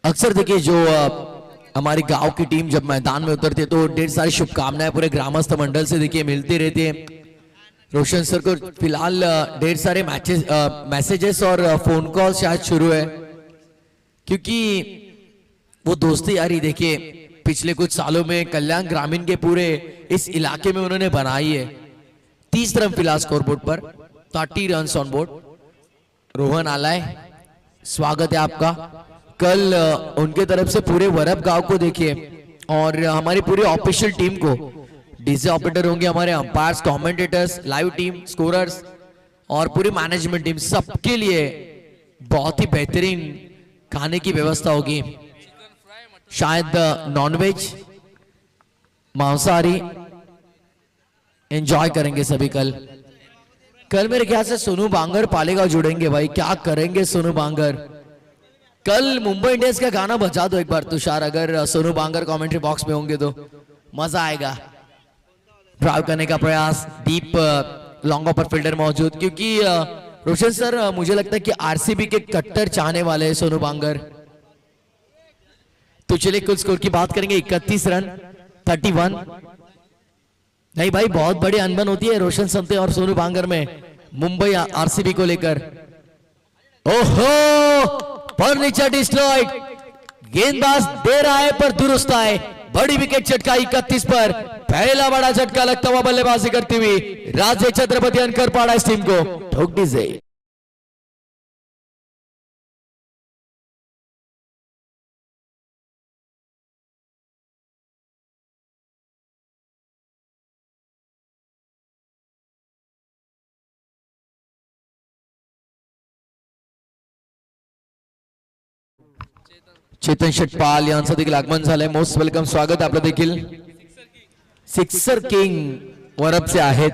अक्सर देखिए जो हमारी गांव की टीम जब मैदान में उतरती है तो ढेर सारी शुभकामनाएं पूरे ग्रामस्थ मंडल से देखिए मिलती रहती है. रोशन सर को फिलहाल ढेर सारे मैसेजेस और फोन कॉल शायद शुरू है, क्योंकि वो दोस्ती यारी देखिए पिछले कुछ सालों में कल्याण ग्रामीण के पूरे इस इलाके में उन्होंने बनाई है. 30 रन फिलहाल scoreboard per, 30 run on board. Rohan आलाय, स्वागत है आपका. कल उनके तरफ से पूरे वरब गांव को देखिए और हमारी पूरी ऑफिशियल टीम को, डीजे ऑपरेटर होंगे, हमारे umpires, commentators, live team, scorers और पूरी मैनेजमेंट टीम, सबके लिए बहुत ही बेहतरीन खाने की व्यवस्था होगी. शायद नॉनवेज, मांसाहारी एंजॉय करेंगे सभी. कल मेरे ख्याल से सोनू बांगर पालेगांव जुड़ेंगे. भाई क्या करेंगे सोनू बांगर. कल मुंबई इंडियंस का गाना बजा दो एक बार तुषार, अगर सोनू बांगर कमेंट्री बॉक्स में होंगे तो मजा आएगा. ड्राइव करने का प्रयास, डीप लॉन्ग ऑपर फील्डर मौजूद, क्योंकि रोशन सर मुझे लगता है कि आरसीबी के कट्टर चाहने वाले हैं सोनू बांगर. तो चलिए कुल स्कोर की बात करेंगे. 31 रन 31. नहीं भाई, बहुत बड़ी अनबन होती है रोशन संते और सोनू बांगर में मुंबई आरसीबी को लेकर. ओहो, फर्नीचर डिस्ट्रॉयड. गेंदबाज दे रहा है पर दुरुस्त आए. बड़ी विकेट झटका 31 पर. पहला बड़ा झटका लगता हुआ बल्लेबाजी करती हुई राजे छत्रपति अनकरपाड़ा इस टीम को ठोक दीजिए. चेतन षटपाल यांचं देखील आगमन झालंय. मोस्ट वेलकम, स्वागत आपलं देखील. सिक्सर किंग वरब से आहेत.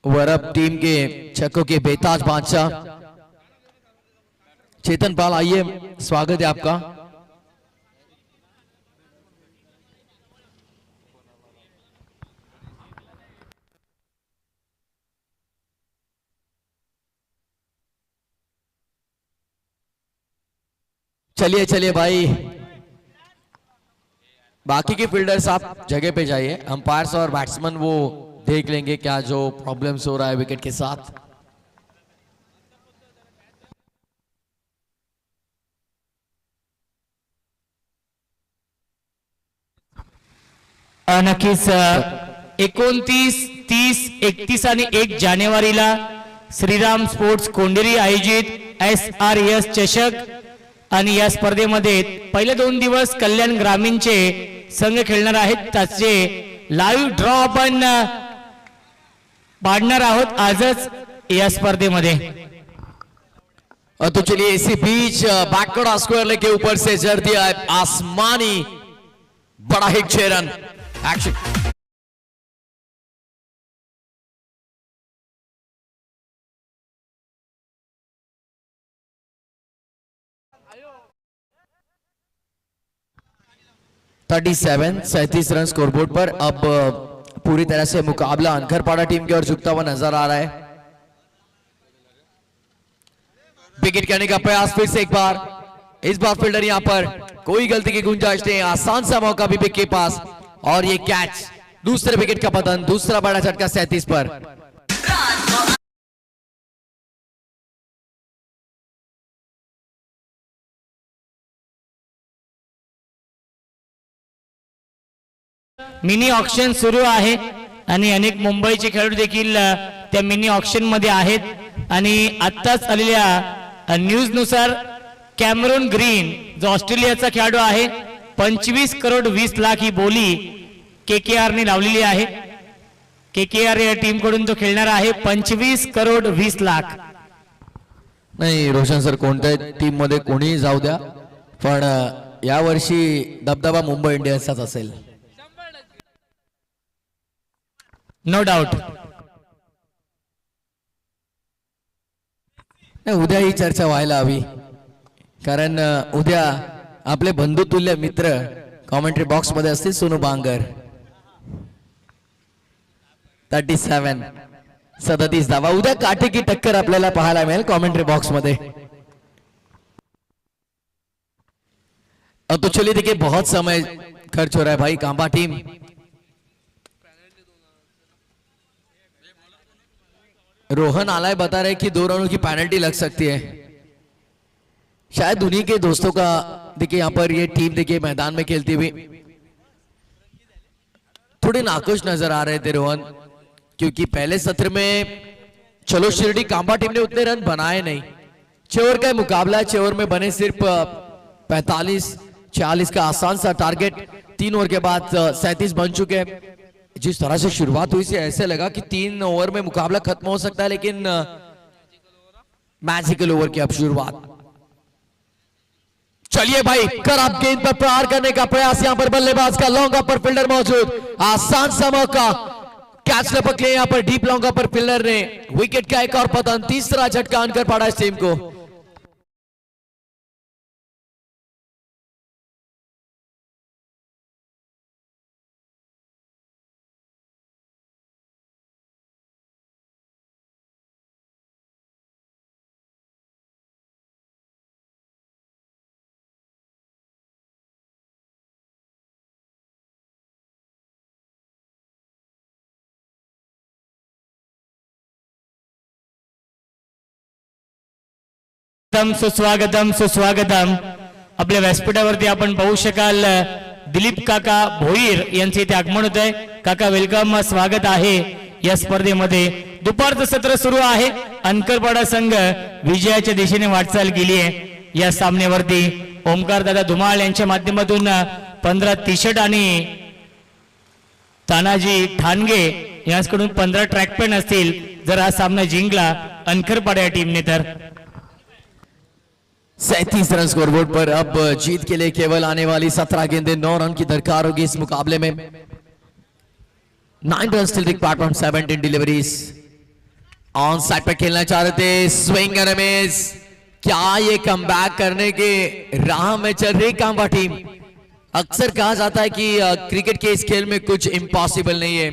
वरब टीम के छक्कों के बेताज बादशाह चेतन पाल, आइए, स्वागत है आपका. चलिए चलिए भाई, बाकी के फील्डर्स आप जगह पे जाइए. अंपायर्स और बैट्समैन वो देख लेंगे क्या जो प्रॉब्लम्स हो रहा है विकेट के साथ. नक्कीच 29, 30, 31 आणि 1 जानेवारीला श्रीराम स्पोर्ट्स कोंडेरी आयोजित SRS चषक आणि या स्पर्धेमध्ये पहिले 2 दिवस कल्याण ग्रामीणचे संघ खेळणार आहेत. त्याचे लाईव्ह ड्रॉ आपण पाडणार आहोत आजच या स्पर्धेमध्ये. तो चलिए इसी बीच बैकवर्ड स्क्वायर लेग के ऊपर से जड़ दिया है आसमानी बड़ा hit 6 run. Action. (37) 37 run scoreboard पर. अब पूरी तरह से मुकाबला अनकरपाड़ा टीम की ओर झुकता हुआ नजर आ रहा है. विकेट करने का प्रयास फिर से एक बार. इस बार फील्डर यहां पर कोई गलती की गुंजाइश नहीं. आसान सा मौका भी विकेट के पास और ये कैच. दूसरे विकेट का पतन, दूसरा बड़ा झटका 37 पर. मिनी ऑक्शन सुरू आहे आणि अनेक मुंबईचे खेळाडू देखील त्या मिनी ऑक्शन मध्ये आहेत. आणि आत्ताच आलेल्या न्यूज नुसार कॅमेरून ग्रीन जो ऑस्ट्रेलियाचा खेळाडू आहे 25 करोड 20 लाख ही बोली KKR ने लावलेली आहे. KKR या टीम कडून तो खेळणार आहे 25 करोड 20 लाख. नाही रोशन सर, कोणत्या टीम मध्ये कोणीही जाऊ द्या, पण या वर्षी दबदबा मुंबई इंडियन्सचाच असेल. No doubt. नाही, उद्या ही चर्चा व्हायला हवी, कारण उद्या आपले बंधुतुल्य मित्र कॉमेंट्री बॉक्स मध्ये असतील. सोनू बांगर 37 धावा. उद्या काटेकी टक्कर आपल्याला पाहायला मिळेल कॉमेंट्री बॉक्स मध्ये. अब तो चलिए देखिए, बहुत समय खर्च हो रहा है भाई. कांबा टीम रोहन आलाय, बता रहे कि 2 रनों की पेनल्टी लग सकती है. शायद उन्हीं के दोस्तों का देखिए यहाँ पर ये टीम देखिए मैदान में खेलती हुई थोड़े नाखुश नजर आ रहे थे रोहन, क्योंकि पहले सत्र में चलो शिरडी कांबा टीम ने उतने रन बनाए नहीं. 6 ओवर का मुकाबला है, 6 ओवर में बने सिर्फ 45-46 का आसान सा टारगेट. 3 ओवर के बाद 37 बन चुके हैं. जिस तरह से शुरुआत हुई से ऐसे लगा कि 3 ओवर में मुकाबला खत्म हो सकता है, लेकिन मैजिकल ओवर की अब शुरुआत. चलिए भाई, कर आप गेंद पर प्रहार करने का प्रयास. यहां पर बल्लेबाज का लॉन्ग अपर फील्डर मौजूद. आसान सा मौका, कैच लपक ले. यहां पर डीप लॉन्ग अपर फील्डर ने विकेट का एक और पतन. तीसरा झटका आनकर पड़ा इस टीम को. सुस्वागतम सुस्वागतम. आपल्या व्यासपीठावरती आपण पाहू शकाल दिलीप काका भोईर यांचे इथे आगमन होत आहे. काका वेलकम, स्वागत आहे या स्पर्धेमध्ये. दुपारचं सत्र सुरू आहे. अंकरपाडा संघ विजयाच्या दिशेने वाटचाल केली आहे. या सामन्यावरती ओमकार दादा धुमाळ यांच्या माध्यमातून 15 टी-शर्ट आणि तानाजी ठाणगे यांच्याकडून 15 ट्रॅक पॅन्ट असतील जर हा सामना जिंकला अंकरपाडा या टीमने तर. 37 रन स्कोरबोर्ड पर. अब जीत के लिए केवल आने वाली 17 गेंदें, 9 रन की दरकार होगी इस मुकाबले में. 9 run still required from 17 deliveries. On side पर खेलना चाह रहे थे स्विंग रमेश. क्या ये कमबैक करने के राह में चल रही कांबा टीम. अक्सर कहा जाता है कि क्रिकेट के इस खेल में कुछ इम्पॉसिबल नहीं है.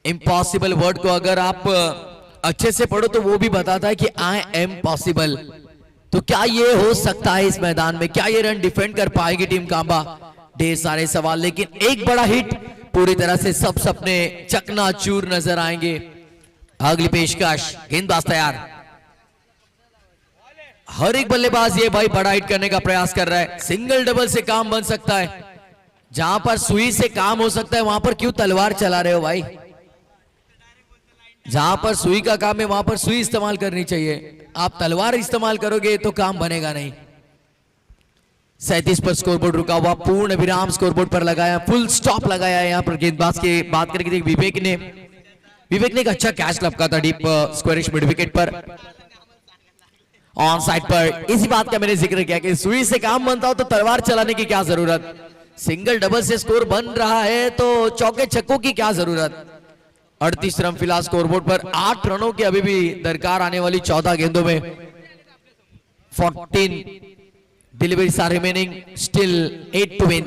इम्पॉसिबल वर्ड को अगर आप अच्छे से पढ़ो तो वो भी बताता है कि आई एम पॉसिबल. तो क्या ये हो सकता है इस मैदान में, क्या ये रन डिफेंड कर पाएगी टीम कांबा. ढेर सारे सवाल, लेकिन एक बड़ा हिट, पूरी तरह से सब सपने चकनाचूर नजर आएंगे. अगली पेशकश, गेंदबाज तैयार. हर एक बल्लेबाज ये भाई बड़ा हिट करने का प्रयास कर रहा है. सिंगल डबल से काम बन सकता है. जहां पर सुई से काम हो सकता है वहां पर क्यों तलवार चला रहे हो भाई. जहां पर सुई का काम है वहां पर सुई इस्तेमाल करनी चाहिए. आप तलवार इस्तेमाल करोगे तो काम बनेगा नहीं. 37 पर स्कोरबोर्ड रुका हुआ. पूर्ण विराम स्कोरबोर्ड पर लगाया, फुल स्टॉप लगाया. यहां पर गेंदबाज की बात करके विवेक ने एक अच्छा कैच लपका था डीप स्क्वायरिश मिड विकेट पर. ऑन साइड पर इसी बात का मैंने जिक्र किया कि सुई से काम बनता हो तो तलवार चलाने की क्या जरूरत. सिंगल डबल से स्कोर बन रहा है तो चौके छक्कों की क्या जरूरत. 38 रन फिलहाल स्कोरबोर्ड पर. 8 रनों की अभी भी दरकार आने वाली 14 गेंदों में. 14 deliveries are remaining, still 8 to win.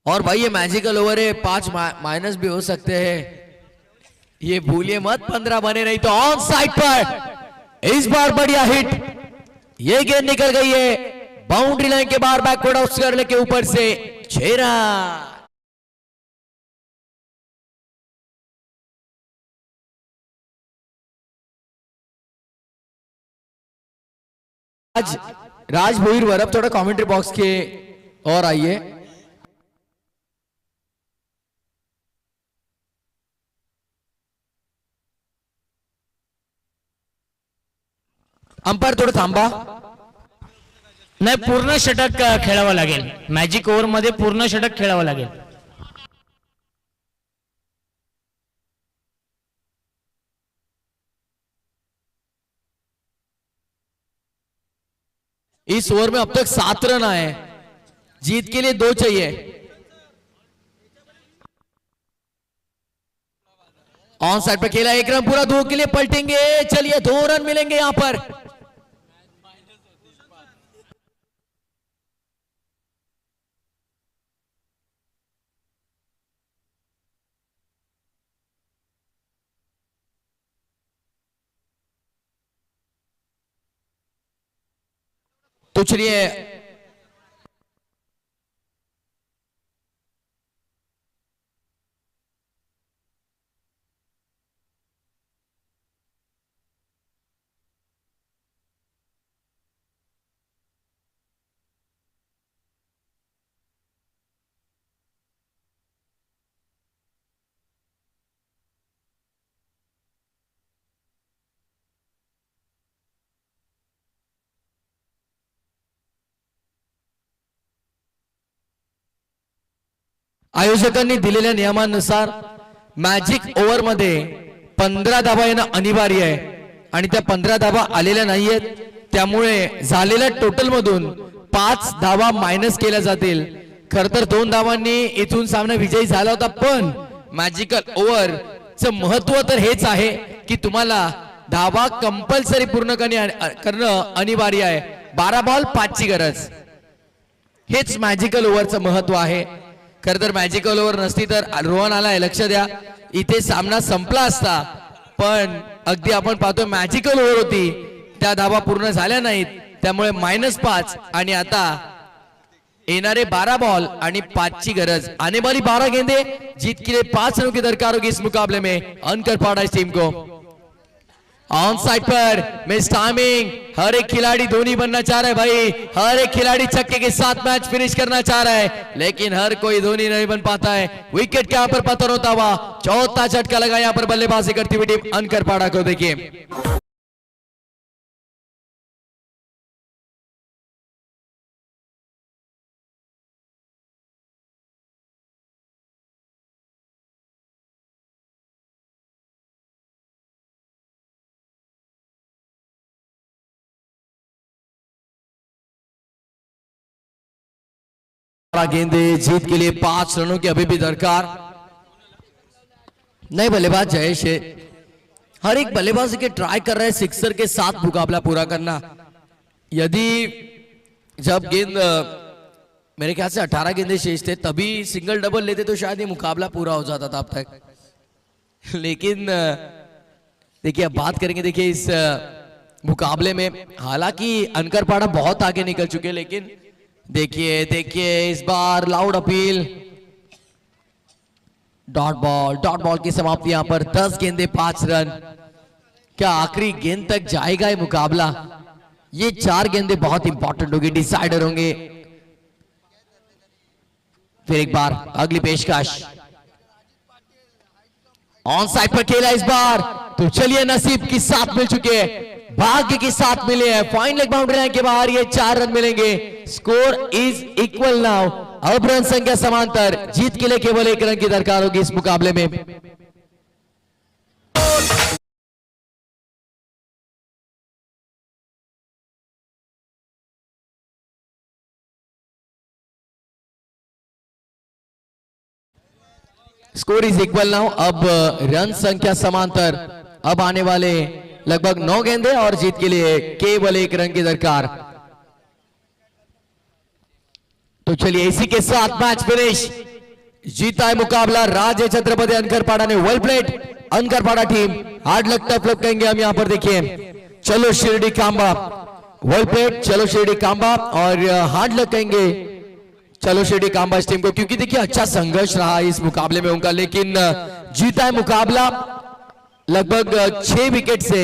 और भाई ये मैजिकल ओवर है, 5 माइनस भी हो सकते हैं, ये भूलिए मत. 15 बने नहीं तो. ऑन साइड पर इस बार बढ़िया हिट. ये गेंद निकल गई है बाउंड्री लाइन के बाहर, बैकवर्ड आउट करने के ऊपर से 6 रन. राज भोईर वर अब थोड़ा कमेंट्री बॉक्स के और आइए. अंपायर थोडं थांबा. नाही, पूर्ण षटक खेळावं लागेल. मॅजिक ओव्हर मध्ये पूर्ण षटक खेळावं लागेल. इस ओवर में अब तक 7 रन आए. जीत के लिए 2 चाहिए. ऑन साइड पे खेला, 1 रन पूरा 2 के लिए पलटेंगे, चलिए 2 रन मिलेंगे यहां पर। तो चलिए आयोजकांनी दिलेल्या नियमानुसार मॅजिक ओव्हर मध्ये 15 धावा येणं अनिवार्य आहे आणि त्या 15 धावा आलेल्या नाहीयेत, त्यामुळे झालेल्या टोटल मधून 5 धावा मायनस केल्या जातील। खर तर 2 धावांनी इथून सामना विजयी झाला होता, पण मॅजिकल ओव्हरचं महत्व तर हेच आहे की तुम्हाला धावा कंपल्सरी पूर्ण करणं अनिवार्य आहे। 12 बॉल 5 ची गरज, हेच मॅजिकल ओव्हरचं महत्व आहे। खर तर मॅजिकल ओव्हर नसती तर रोहन आलाय, लक्ष द्या, इथे सामना संपला असता, पण अगदी आपण पाहतोय मॅजिकल ओव्हर होती, त्या धावा पूर्ण झाल्या नाहीत, त्यामुळे -5 आणि आता येणारे 12 बॉल आणि 5 ची गरज। आने वाली 12 गेंदे जीत के लिए 5 रनों की दरकार होगी इस मुकाबले में अनकर पाड़ा इस टीम को। ऑन साइड पर मिस टाइमिंग, हर एक खिलाड़ी धोनी बनना चाह रहा है भाई, हर एक खिलाड़ी छक्के के साथ मैच फिनिश करना चाह रहा है, लेकिन हर कोई धोनी नहीं बन पाता है। विकेट के यहाँ पर पतन होता हुआ चौथा झटका लगा यहाँ पर बल्लेबाजी करती हुई टीम अनकरपाड़ा को। देखिए गेंदे जीत के लिए 5 रनों की अभी भी दरकार। नए बल्लेबाज जयेश है, हर एक बल्लेबाज के ट्राई कर रहे हैं सिक्सर के साथ मुकाबला पूरा करना। यदि जब गेंद मेरे ख्याल से 18 गेंदे शेष थे तभी सिंगल डबल लेते तो शायद ये मुकाबला पूरा हो जाता था अब तक, लेकिन देखिए अब बात करेंगे। देखिए इस मुकाबले में हालांकि अनकरपाड़ा बहुत आगे निकल चुके, लेकिन देखिए इस बार लाउड अपील, डॉट बॉल की समाप्ति यहां पर 10 गेंदे 5 रन। क्या आखिरी गेंद तक जाएगा ये मुकाबला? ये 4 गेंदे बहुत इंपॉर्टेंट होगी, डिसाइडर होंगे। फिर एक बार अगली पेशकश, ऑन साइड पर खेला इस बार, तो चलिए नसीब के साथ मिल चुके हैं, भाग्य के साथ मिले हैं। फाइन लेग बाउंड्री लाइन के बाहर ये 4 रन मिलेंगे। स्कोर इज इक्वल नाउ, अब रन संख्या समांतर, जीत के लिए केवल 1 रन की दरकार होगी इस मुकाबले में। स्कोर इज इक्वल नाउ, अब रन संख्या समांतर, अब आने वाले लगभग 9 गेंदे और जीत के लिए केवल 1 रन की दरकार। तो चलिए इसी के साथ मैच फिनिश, जीता है मुकाबला राजे छत्रपति अनकरपाड़ा ने। वेल प्लेड अनकरपाड़ा टीम, हार्ड लक टफ लक कहेंगे हम यहाँ पर। देखिए चलो शिरडी कांबा, वेल प्लेड चलो शिरडी कांबा, और हार्ड लक कहेंगे चलो शिरडी कांबा इस टीम को, क्योंकि देखिए अच्छा संघर्ष रहा इस मुकाबले में उनका, लेकिन जीता है मुकाबला लगभग 6 विकेट से।